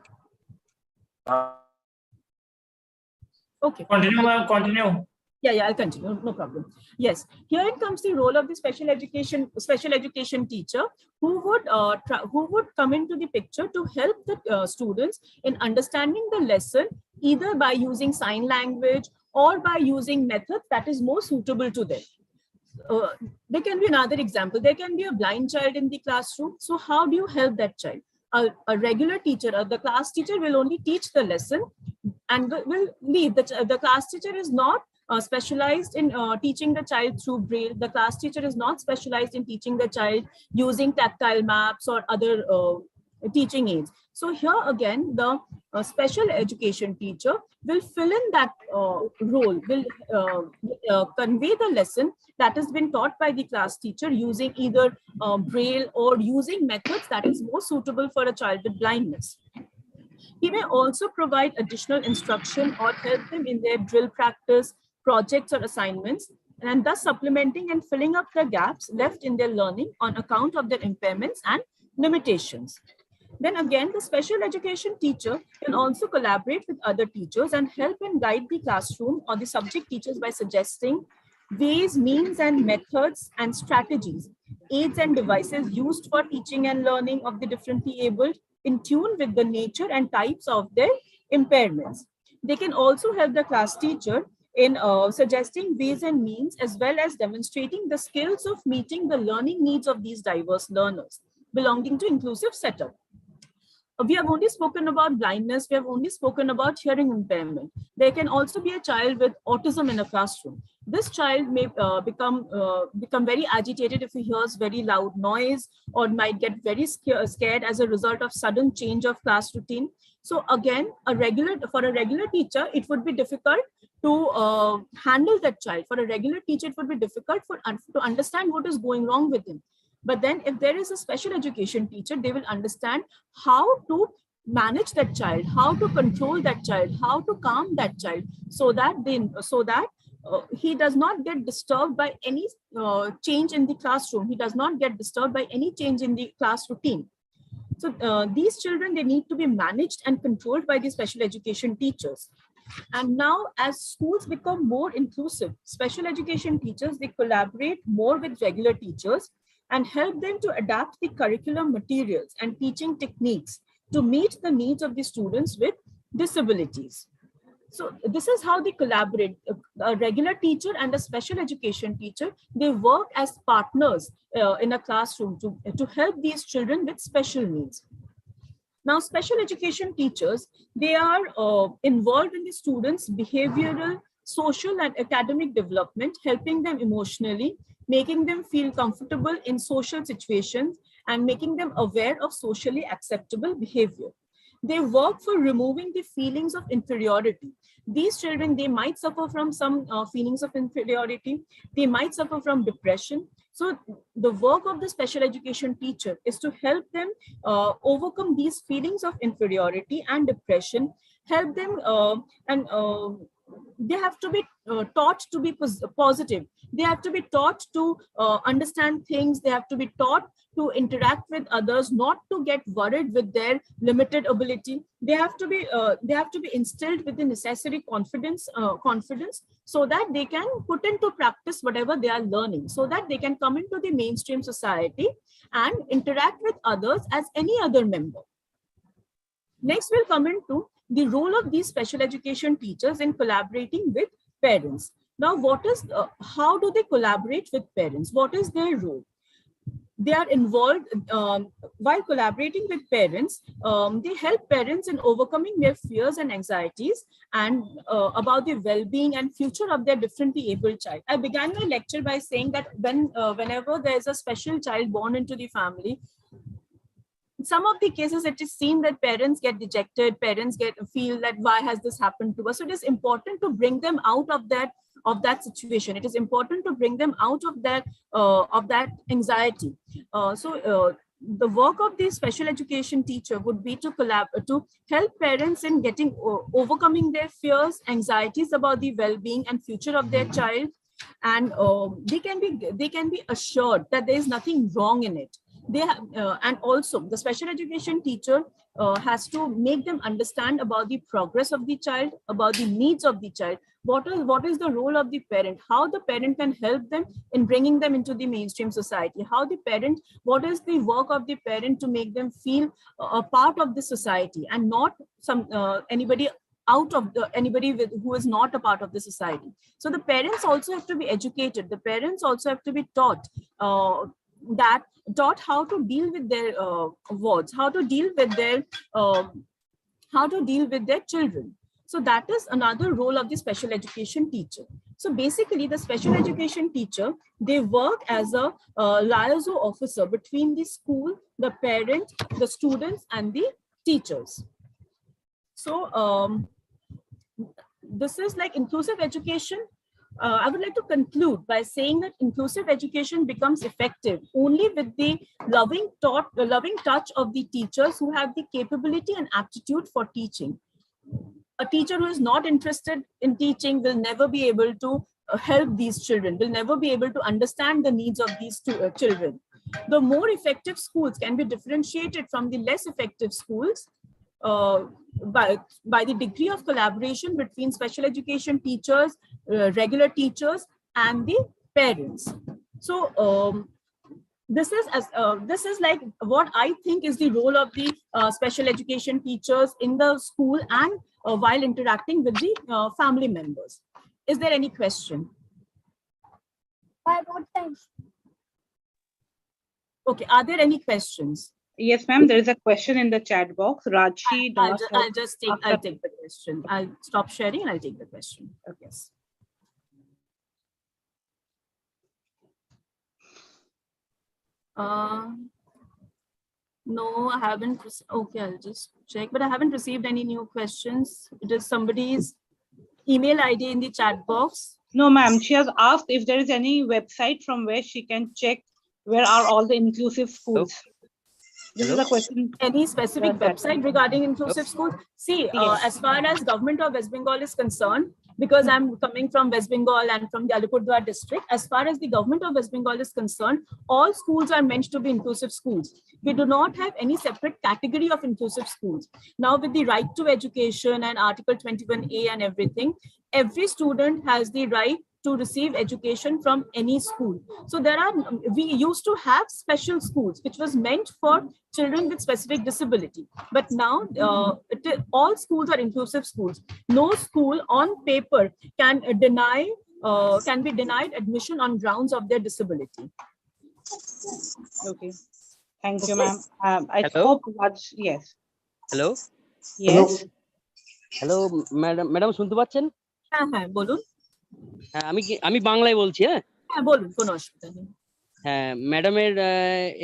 Okay. Continue, ma'am, continue. Yeah, I'll continue. No problem. Yes, here it comes the role of the special education teacher who would come into the picture to help the students in understanding the lesson, either by using sign language or by using methods that is more suitable to them. There can be another example. There can be a blind child in the classroom. So how do you help that child? A regular teacher, the class teacher will only teach the lesson and will leave. The class teacher is not specialized in teaching the child through Braille. The class teacher is not specialized in teaching the child using tactile maps or other teaching aids. So here again, the special education teacher will fill in that role, will convey the lesson that has been taught by the class teacher using either Braille or using methods that is more suitable for a child with blindness. He may also provide additional instruction or help them in their drill practice, projects, or assignments, and thus supplementing and filling up the gaps left in their learning on account of their impairments and limitations. Then again, the special education teacher can also collaborate with other teachers and help and guide the classroom or the subject teachers by suggesting ways, means, and methods and strategies, aids and devices used for teaching and learning of the differently abled in tune with the nature and types of their impairments. They can also help the class teacher in suggesting ways and means, as well as demonstrating the skills of meeting the learning needs of these diverse learners belonging to inclusive setup. We have only spoken about blindness, we have only spoken about hearing impairment. There can also be a child with autism in a classroom. This child may become very agitated if he hears very loud noise, or might get very scared as a result of sudden change of class routine. So again, for a regular teacher, it would be difficult to handle that child. For a regular teacher, it would be difficult to understand what is going wrong with him. But then if there is a special education teacher, they will understand how to manage that child, how to control that child, how to calm that child, so that he does not get disturbed by any change in the classroom. He does not get disturbed by any change in the class routine. So these children, they need to be managed and controlled by the special education teachers. And now, as schools become more inclusive, special education teachers, they collaborate more with regular teachers and help them to adapt the curriculum materials and teaching techniques to meet the needs of the students with disabilities. So this is how they collaborate. A regular teacher and a special education teacher, they work as partners in a classroom to help these children with special needs. Now, special education teachers, they are involved in the students' behavioral, social, and academic development, helping them emotionally, making them feel comfortable in social situations, and making them aware of socially acceptable behavior. They work for removing the feelings of inferiority. These children, they might suffer from some feelings of inferiority. They might suffer from depression. So the work of the special education teacher is to help them overcome these feelings of inferiority and depression, help them they have to be taught to be positive. They have to be taught to understand things. They have to be taught to interact with others, not to get worried with their limited ability. They have to be instilled with the necessary confidence, so that they can put into practice whatever they are learning, so that they can come into the mainstream society and interact with others as any other member. Next, we'll come into the role of these special education teachers in collaborating with parents. Now, how do they collaborate with parents? What is their role? They are involved while collaborating with parents. They help parents in overcoming their fears and anxieties and about the well-being and future of their differently abled child. I began my lecture by saying that whenever there is a special child born into the family, in some of the cases, it is seen that parents get dejected, parents feel that why has this happened to us? So it is important to bring them out of that situation. It is important to bring them out of that anxiety. The work of the special education teacher would be to help parents in overcoming their fears, anxieties about the well-being and future of their child, and they can be assured that there is nothing wrong in it. And also the special education teacher has to make them understand about the progress of the child, about the needs of the child, what is the role of the parent, how the parent can help them in bringing them into the mainstream society, what is the work of the parent to make them feel a part of the society and not anybody who is not a part of the society. So the parents also have to be educated. The parents also have to be taught how to deal with their wards, how to deal with their children. So that is another role of the special education teacher. So basically, the special education teacher, they work as a liaison officer between the school, the parent, the students, and the teachers. So this is like inclusive education. I would like to conclude by saying that inclusive education becomes effective only with the loving touch of the teachers who have the capability and aptitude for teaching. A teacher who is not interested in teaching will never be able to help these children, will never be able to understand the needs of these children. The more effective schools can be differentiated from the less effective schools by the degree of collaboration between special education teachers, regular teachers, and the parents. So this is like what I think is the role of the special education teachers in the school and while interacting with the family members. Is there any question? Okay, are there any questions? Yes, ma'am. There is a question in the chat box. Raji, I'll take the question. I'll stop sharing and I'll take the question. Okay. No, I haven't. Okay, I'll just check, but I haven't received any new questions. It is somebody's email ID in the chat box. No, ma'am. She has asked if there is any website from where she can check where are all the inclusive schools. This is a question. Any specific website regarding inclusive schools? See, Yes. as far as government of West Bengal is concerned, because I'm coming from West Bengal and from the Alipurduar district, as far as the government of West Bengal is concerned, all schools are meant to be inclusive schools. We do not have any separate category of inclusive schools. Now, with the right to education and Article 21A and everything, every student has the right to receive education from any school. So we used to have special schools, which was meant for children with specific disability. But now all schools are inclusive schools. No school on paper can be denied admission on grounds of their disability. Okay. Thank you, ma'am. I Hello? hope that's, yes. Hello? Yes. Hello, madam শুনতে পাচ্ছেন? হ্যাঁ, বলুন। হ্যাঁ, আমি বাংলায় বলছি। হ্যাঁ, বলুন, কোনো অসুবিধা নেই। হ্যাঁ, ম্যাডামের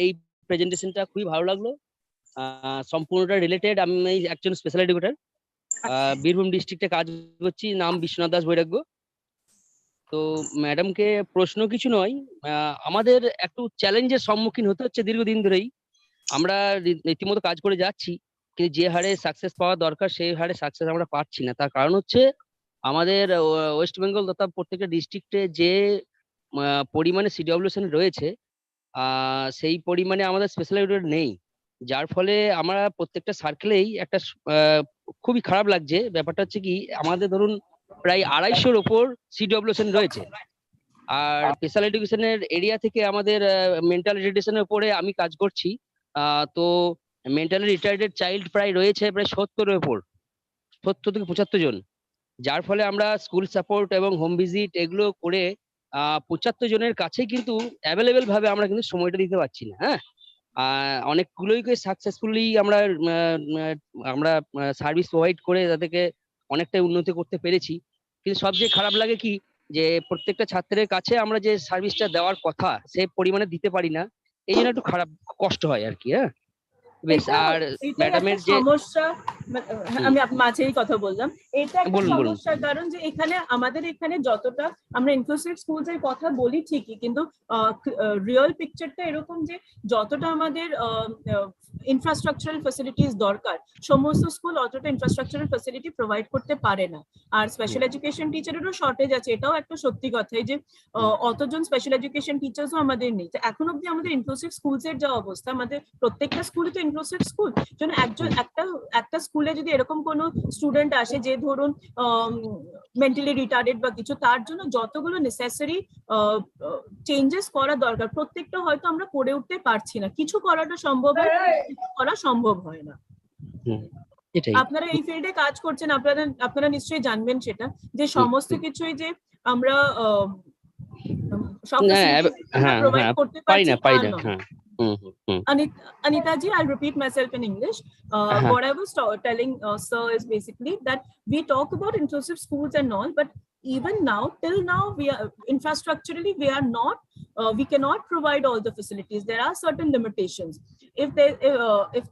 এই প্রেজেন্টেশনটা খুবই ভালো লাগলো। সম্পূর্ণটা রিলেটেড। আমি একজন স্পেশাল এডুকেটর, বীরভূম ডিস্ট্রিক্টে কাজ করছি, নাম বিশ্বনাথ দাস বৈরাগ্য। তো ম্যাডামকে প্রশ্ন কিছু নয়, আমাদের একটু চ্যালেঞ্জের সম্মুখীন হতে হচ্ছে দীর্ঘদিন ধরেই। আমরা রীতিমতো কাজ করে যাচ্ছি, কিন্তু যে হারে সাকসেস পাওয়া দরকার সেই হারে সাকসেস আমরা পাচ্ছি না। তার কারণ হচ্ছে আমাদের ওয়েস্ট বেঙ্গল তথা প্রত্যেকটা ডিস্ট্রিক্টে যে পরিমাণে সিডব্লিউশন রয়েছে, সেই পরিমাণে আমাদের স্পেশাল এডুকেটর নেই। যার ফলে আমরা প্রত্যেকটা সার্কেলেই একটা খুবই খারাপ লাগছে। ব্যাপারটা হচ্ছে কি, আমাদের ধরুন প্রায় 250-র ওপর সিডব্লিউশন রয়েছে। আর স্পেশাল এডুকেশনের এরিয়া থেকে আমাদের মেন্টাল রিটার্ডেশনের উপরে আমি কাজ করছি। তো মেন্টালি রিটার্ডেড চাইল্ড প্রায় রয়েছে প্রায় 70-এর উপর, 70 থেকে 75 জন। যার ফলে আমরা স্কুল সাপোর্ট এবং হোম ভিজিট এগুলো করে 75 জনের কাছে কিন্তু অ্যাভেলেবেল ভাবে আমরা কিন্তু সময়টা দিতে পারছি না। হ্যাঁ, অনেকগুলোই সাকসেসফুলি আমরা সার্ভিস প্রোভাইড করে তাদেরকে অনেকটাই উন্নতি করতে পেরেছি। কিন্তু সবচেয়ে খারাপ লাগে কি, যে প্রত্যেকটা ছাত্রের কাছে আমরা যে সার্ভিসটা দেওয়ার কথা সে পরিমাণে দিতে পারি না। এই জন্য একটু খারাপ কষ্ট হয় আর কি। হ্যাঁ, বেশ। আর ম্যাডামের যে সমস্যা, আমি মাঝেই কথা বললাম, এটা একটা সমস্যার কারণ যে আমাদের এখানে যতটা আমরা ইনক্লুসিভ স্কুলস এর কথা বলি ঠিকই, কিন্তু রিয়েল পিকচারটা এরকম যে যতটা আমাদের ইনফ্রাস্ট্রাকচারাল ফ্যাসিলিটিস দরকার, সমস্ত স্কুল অতটা ইনফ্রাস্ট্রাকচারাল ফ্যাসিলিটি প্রোভাইড করতে পারে না। আর স্পেশাল এডুকেশন টিচারেরও শর্টেজ আছে, এটাও একটা সত্যি কথাই যে অতজন স্পেশাল এডুকেশন টিচার্সও আমাদের নেই। এখন অব্দি আমাদের ইনক্লুসিভ স্কুলস এর যা অবস্থা, আমাদের প্রত্যেকটা স্কুলে তো ইনক্লুসিভ স্কুল, যেন একটা স্কুলে যদি এরকম কোনো স্টুডেন্ট আসে যে ধরুন মেন্টালি রিটার্ডেড বা কিছু, তার জন্য যতগুলো নেসেসারি চেঞ্জেস করা দরকার প্রত্যেকটা হয়তো আমরা করে উঠতে পারছি না। কিছু করাটা সম্ভব হয়, করা সম্ভব হয় না। আপনারা এই ফিল্ডে কাজ করছেন, আপনারা নিশ্চয়ই জানবেন সেটা, যে সমস্ত কিছুই যে আমরা সব প্রোভাইড করতে পারি না। Anita ji, I'll repeat myself in English. What I was telling sir is basically that we talk about inclusive schools and all, but even now, till now, we are infrastructurally we cannot provide all the facilities. There are certain limitations. If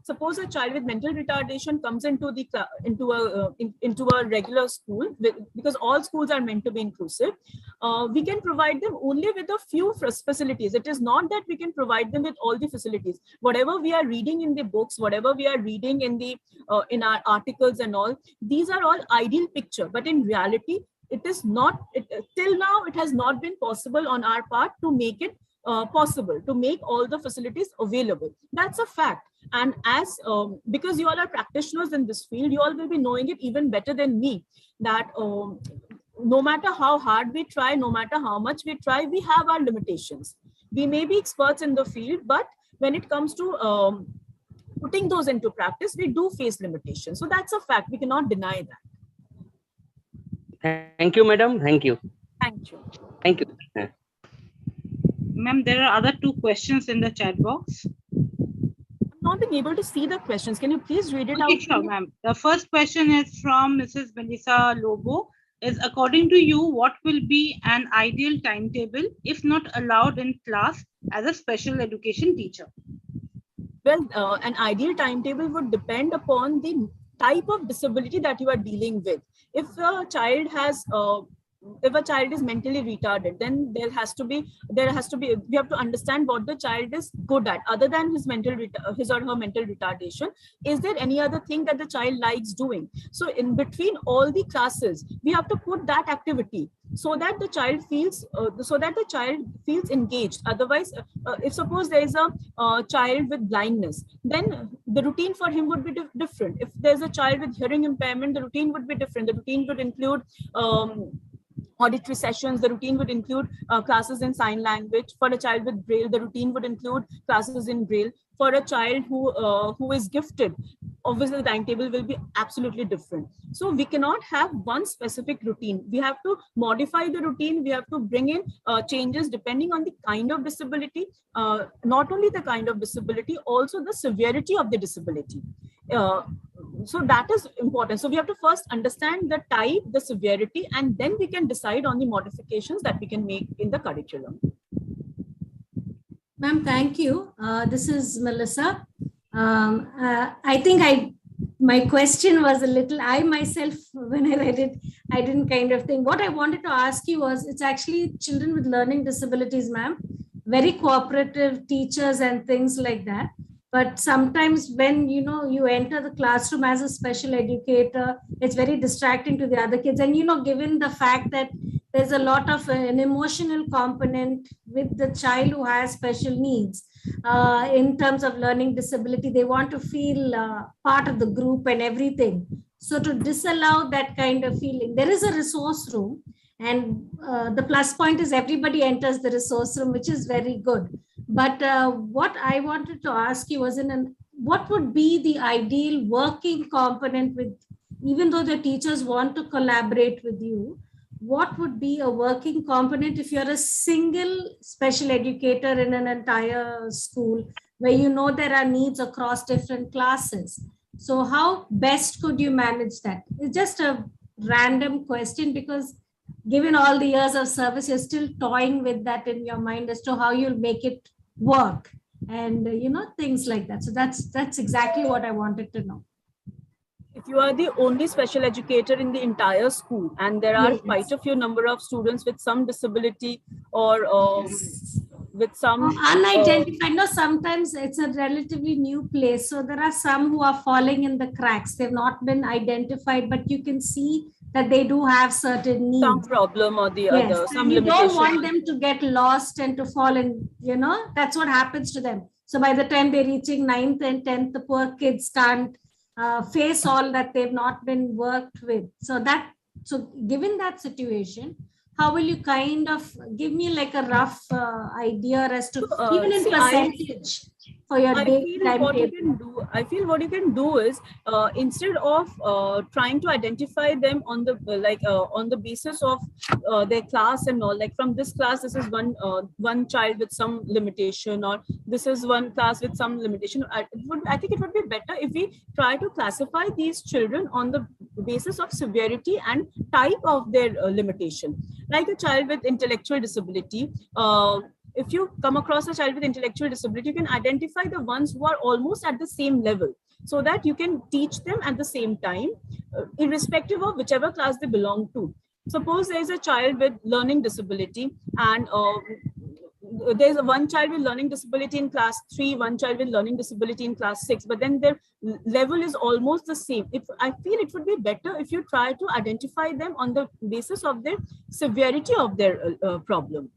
suppose a child with mental retardation comes into a regular school, because all schools are meant to be inclusive, we can provide them only with a few facilities. It is not that we can provide them with all the facilities. Whatever we are reading in the books, whatever we are reading in our articles and all, these are all ideal picture, but in reality, it is not. Till now, it has not been possible on our part to make it possible, to make all the facilities available. That's a fact. And as because you all are practitioners in this field, you all will be knowing it even better than me, that no matter how hard we try, no matter how much we try, we have our limitations. We may be experts in the field, but when it comes to putting those into practice, we do face limitations. So that's a fact. We cannot deny that. Thank you, madam. Thank you. Thank you. Thank you. Ma'am, there are other 2 questions in the chat box. I'm not being able to see the questions. Can you please read it Okay, out? sure, ma'am. The first question is from Mrs. Melissa Lobo. Is, according to you, what will be an ideal timetable if not allowed in class as a special education teacher? Well, an ideal timetable would depend upon the type of disability that you are dealing with. If a child has if a child is mentally retarded, then we have to understand what the child is good at other than his or her mental retardation. Is there any other thing that the child likes doing? So in between all the classes, we have to put that activity so that the child feels engaged. Otherwise, if suppose there is a child with blindness, then the routine for him would be different. If there's a child with hearing impairment, the routine would be different. The routine would include auditory sessions. The routine would include classes in sign language. For a child with Braille, the routine would include classes in Braille. For a child who is gifted, obviously the timetable will be absolutely different. So we cannot have one specific routine. We have to modify the routine. We have to bring in changes depending on the kind of disability, not only the kind of disability, also the severity of the disability. So that is important. So we have to first understand the type, the severity, and then we can decide on the modifications that we can make in the curriculum. Ma'am, thank you. This is Melissa. I think my question was a little, I myself, when I read it, I didn't kind of think. What I wanted to ask you was, it's actually children with learning disabilities, ma'am, very cooperative teachers and things like that. But sometimes when, you enter the classroom as a special educator, it's very distracting to the other kids. And, given the fact that there's a lot of an emotional component with the child who has special needs in terms of learning disability, they want to feel part of the group and everything. So to disallow that kind of feeling, there is a resource room. And the plus point is everybody enters the resource room, which is very good. But what I wanted to ask you was, what would be the ideal working component with, even though the teachers want to collaborate with you, what would be a working component if you're a single special educator in an entire school where there are needs across different classes? So how best could you manage that? It's just a random question, because given all the years of service, you're still toying with that in your mind as to how you'll make it work and, things like that. So that's exactly what I wanted to know. If you are the only special educator in the entire school and there are quite a few number of students with some disability or with some unidentified, no, sometimes it's a relatively new place. So there are some who are falling in the cracks. They've not been identified, but you can see that they do have certain needs. Some problem or the other, some you limitation. don't want them to get lost and to fall in, that's what happens to them. So by the time they're reaching 9th and 10th, the poor kids can't face all that they've not been worked with. So given that situation, how will you kind of give me like a rough idea as to even in percentage for your day timetable? I feel what you can do is instead of trying to identify them on the basis of their class and all, like from this class, this is one child with some limitation, or this is one class with some limitation. I think it would be better if we try to classify these children on the basis of severity and type of their limitation. Like a child with intellectual disability, if you come across a child with intellectual disability, you can identify the ones who are almost at the same level so that you can teach them at the same time, irrespective of whichever class they belong to. Suppose there is a child with learning disability and there's one child with learning disability in class 3, one child with learning disability in class 6, but then their level is almost the same. I feel it would be better if you try to identify them on the basis of their severity of their problem.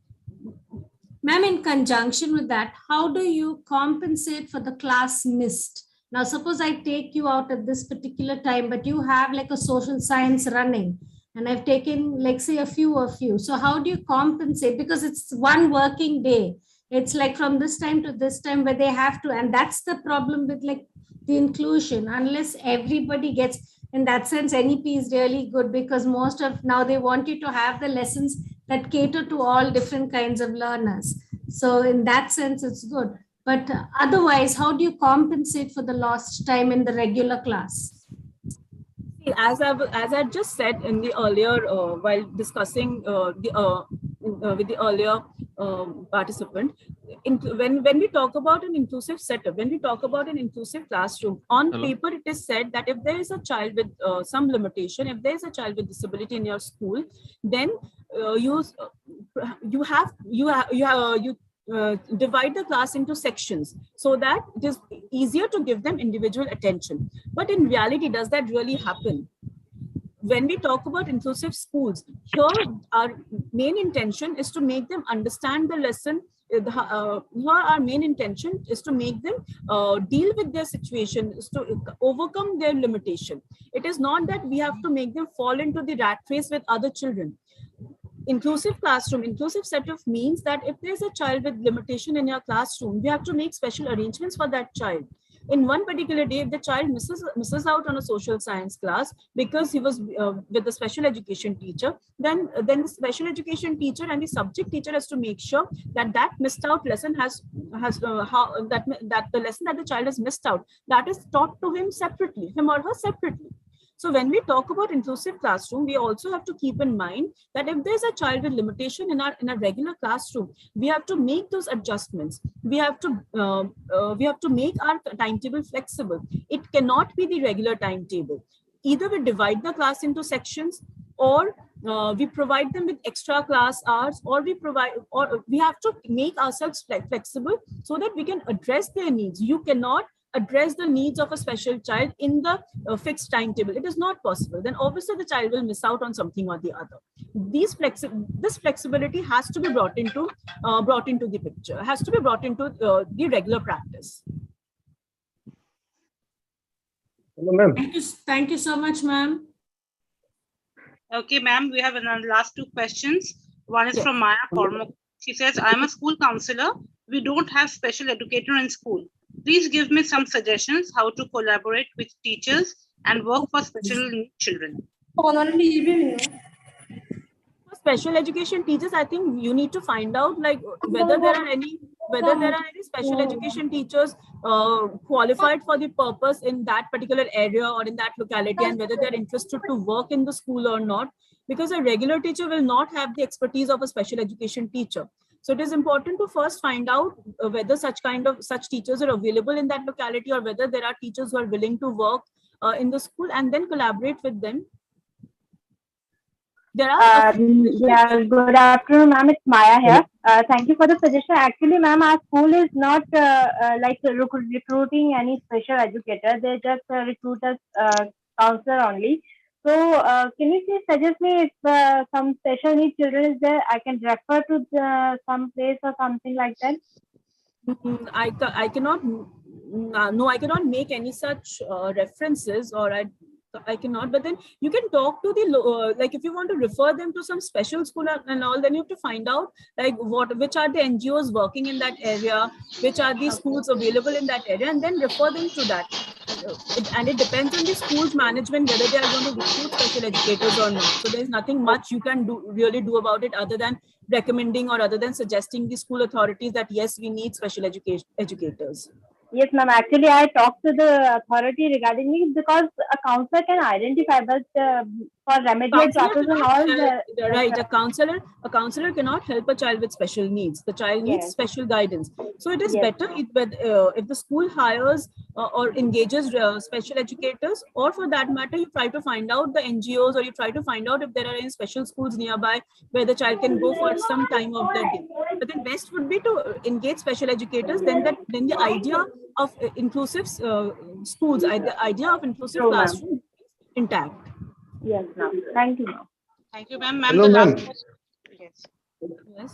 Ma'am, in conjunction with that, how do you compensate for the class missed? Now, suppose I take you out at this particular time, but you have like a social science running, and I've taken, like, say, a few of you. So how do you compensate? Because it's one working day. It's like from this time to this time where they have to, and that's the problem with like the inclusion. Unless everybody gets, in that sense, NEP is really good because most of now they want you to have the lessons that cater to all different kinds of learners. So in that sense, it's good. But otherwise, how do you compensate for the lost time in the regular class? As I just said in the earlier, while discussing with the earlier participant, when we talk about an inclusive setup, when we talk about an inclusive classroom, on paper it is said that if there is a child with some limitation, if there is a child with disability in your school, then you divide the class into sections so that it is easier to give them individual attention. But in reality, does that really happen? When we talk about inclusive schools, here our main intention is to make them understand the lesson. Here our main intention is to make them deal with their situation, is to overcome their limitation. It is not that we have to make them fall into the rat race with other children. Inclusive classroom, inclusive setup means that if there's a child with limitation in your classroom, we have to make special arrangements for that child. In one particular day, if the child misses out on a social science class because he was with the special education teacher, then the special education teacher and the subject teacher has to make sure that that missed out lesson that the lesson that the child has missed out, that is taught to him separately, him or her separately. So when we talk about inclusive classroom, we also have to keep in mind that if there's a child with limitation in a regular classroom, we have to make those adjustments. We have to make our timetable flexible. It cannot be the regular timetable. Either we divide the class into sections, or we provide them with extra class hours, or we have to make ourselves flexible so that we can address their needs. You cannot address the needs of a special child in the fixed timetable. It is not possible. Then obviously the child will miss out on something or the other. This flexibility has to be brought into the picture, has to be brought into the regular practice. Hello, thank you so much, ma'am. Okay, ma'am, we have another last two questions. One is from Maya Kormuk. She says, I'm a school counselor. We don't have special educator in school. Please give me some suggestions how to collaborate with teachers and work for special needs children. For special education teachers, I think you need to find out like whether there are any special education teachers qualified for the purpose in that particular area or in that locality, and whether they're interested to work in the school or not, because a regular teacher will not have the expertise of a special education teacher. So it is important to first find out whether such teachers are available in that locality, or whether there are teachers who are willing to work in the school, and then collaborate with them. There are yeah, good afternoon, ma'am. It's Maya here. Thank you for the suggestion. Actually, ma'am, our school is not like recruiting any special educator. They just recruit us counselor only. So can you please suggest me if some special needs children is there, I can refer to some place or something like that? I cannot make any such references, or I cannot, but then you can talk to the like if you want to refer them to some special school and all, then you have to find out like which are the NGOs working in that area, which are the schools available in that area, and then refer them to that. And it depends on the school's management whether they are going to recruit special educators or not. So there's nothing much you can really do about it other than recommending or other than suggesting the school authorities that yes, we need special educators. Yes, ma'am. Actually, I talked to the authority regarding it because a counselor can identify, but for remedial process and all, right? A counselor cannot help a child with special needs. The child needs special guidance. So it is better if the school hires or engages special educators, or for that matter, you try to find out the NGOs, or you try to find out if there are any special schools nearby where the child can go for some time of the day. But then best would be to engage special educators. Then the idea of inclusive schools, the idea of inclusive classroom is intact. Yes, ma'am. Thank you, ma'am. Thank you, ma'am. Hello, ma'am. Yes. Yes.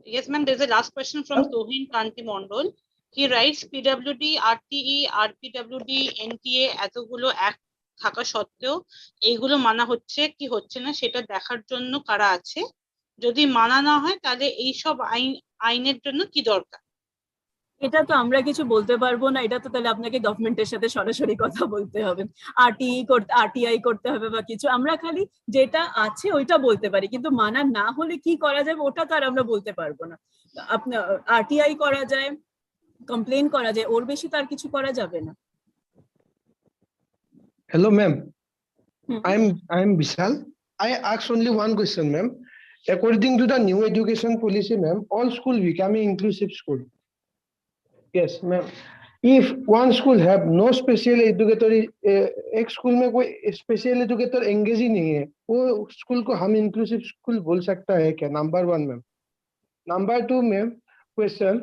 Yes, ma'am. There's a last question from Sohin Kanti Mondol. He writes PWD, RTE, RPWD, NTA এতগুলো act থাকা সত্ত্বেও এইগুলো মানা হচ্ছে কি হচ্ছে না সেটা দেখার জন্য কারা আছে? যদি মানা না হয় তাহলে এই সব আইনের জন্য কি দরকার? এটা তো আমরা কিছু বলতে পারবো না, এটা তো তাহলে আপনাকে গভর্নমেন্টের সাথে সরাসরি কথা বলতে হবে, আরটিআই করতে হবে বা কিছু। আমরা খালি যেটা আছে ওইটা বলতে পারি, কিন্তু মানা না হলে কি করা যাবে ওটা তো আর আমরা বলতে পারবো না। আপনার আরটিআই করা যায়, কমপ্লেন করা যায়, ওর বেশি তার কিছু করা যাবে না। Hello, ma'am. I'm Vishal. I ask only one question, ma'am. According to the new education policy, ma'am, all school becoming inclusive school. Yes, ma'am. If one school have no special educator, एक school में कोई special educator engage ही नहीं है, वो school को हम inclusive school बोल सकता है क्या? Number 1, ma'am. Number 2, ma'am, question.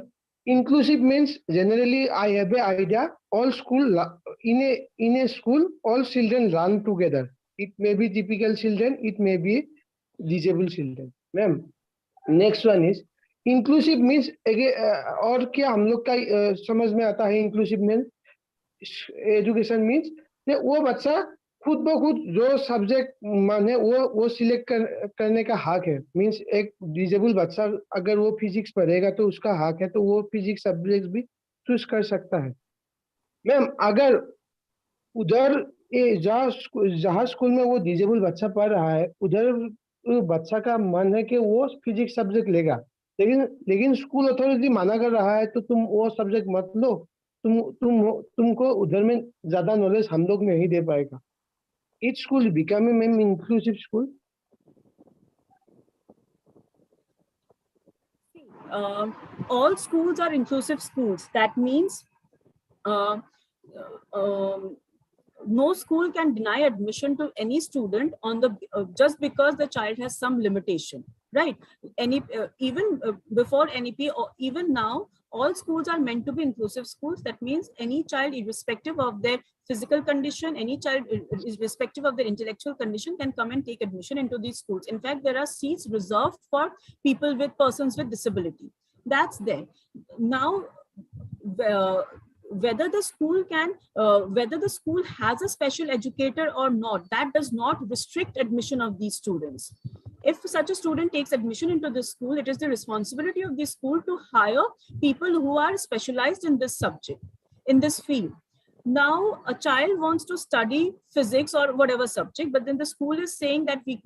Inclusive means generally I have an idea. All school in a school, all children learn together. It may be typical children, it may be disabled children. Ma'am, next one is inclusive means और क्या हम लोग का समझ में आता है inclusive means education means वो बच्चा खुद ब खुद जो सब्जेक्ट माने वो सिलेक्ट करने का हक है। मींस एक डिजेबल बच्चा अगर वो फिजिक्स पढ़ेगा तो उसका हक है, तो वो फिजिक्स सब्जेक्ट भी चूज कर सकता है। मैम, अगर उधर जहाँ स्कूल में वो डिजेबल बच्चा पढ़ रहा है उधर बच्चा का मन है कि वो फिजिक्स सब्जेक्ट लेगा, लेकिन स्कूल अथॉरिटी मना कर रहा है तो तुम वो सब्जेक्ट मत लो, तुमको उधर में ज्यादा नॉलेज हम लोग नहीं दे पाएगा। Each school becoming an inclusive school. All schools are inclusive schools. That means no school can deny admission to any student on the just because the child has some limitation, right? Even before NEP or even now, all schools are meant to be inclusive schools. That means any child, irrespective of their physical condition, any child irrespective of their intellectual condition can come and take admission into these schools. In fact, there are seats reserved for persons with disability. That's there. Now, whether the school has a special educator or not, that does not restrict admission of these students. If such a student takes admission into this school, it is the responsibility of the school to hire people who are specialized in this subject, in this field. Now, a child wants to study physics or whatever subject, but then the school is saying that we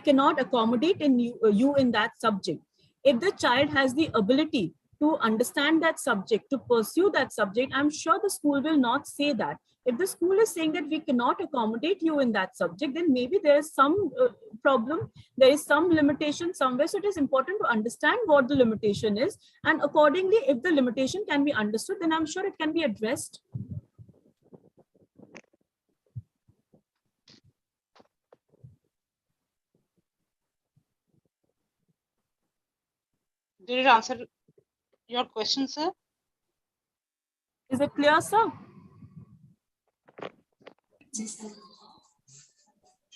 cannot accommodate you in that subject. If the child has the ability to understand that subject, to pursue that subject, I'm sure the school will not say that. If the school is saying that we cannot accommodate you in that subject, then maybe there is some problem, there is some limitation somewhere. So it is important to understand what the limitation is. And accordingly, if the limitation can be understood, then I'm sure it can be addressed. Did it answer your question, sir? Is it clear, sir?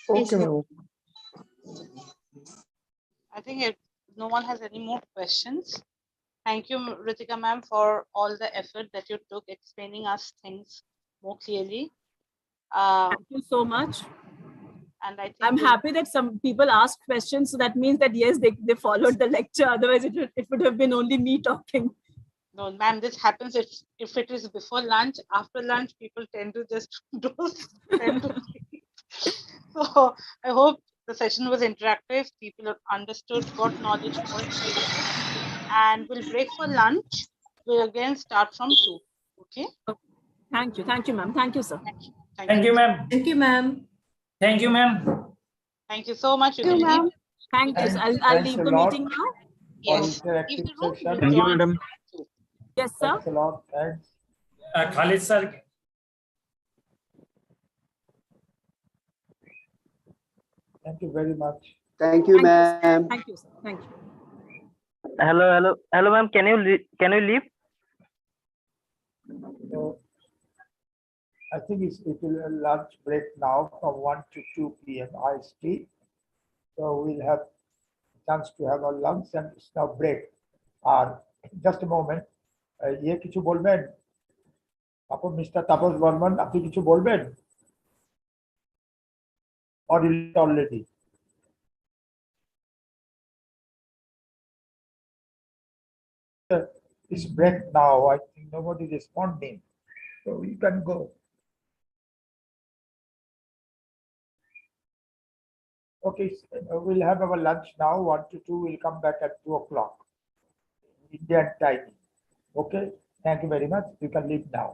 Okay, ma'am. I think if no one has any more questions, thank you, Ritika ma'am, for all the effort that you took explaining us things more clearly. Thank you so much. And I think I'm happy that some people asked questions. So that means that, yes, they followed the lecture. Otherwise, it would have been only me talking. No, ma'am, this happens if it is before lunch. After lunch, people tend to just tend to sleep. So I hope the session was interactive. People have understood, got knowledge, and we'll break for lunch. We'll again start from 2. Okay. Thank you, ma'am. Thank you, sir. Thank you, ma'am. Thank you, ma'am. Thank you, ma'am. Thank you so much. You can leave. Thank you. I'll leave the meeting now. Yes. Interactive Leave the room. session. Thank you, madam. Yes, sir. Thanks a lot. Thanks. Khalid sir. Thank you very much. Thank you, ma'am. Thank you, sir. Thank you. Hello, ma'am. Can you leave? So, I think it will a lunch break now from 1 to 2 p.m. IST. So we'll have chance to have our lunch and it's now break. Just a moment. ये কিছু বলবেন? আপনি mister Tapas Barman আপনি কিছু বলবেন? Or already? It's break now. I think nobody responding. So you can go. Okay, we'll have our lunch now. 1 to 2, we'll come back at 2 o'clock. Indian time. Okay, thank you very much. You can leave now.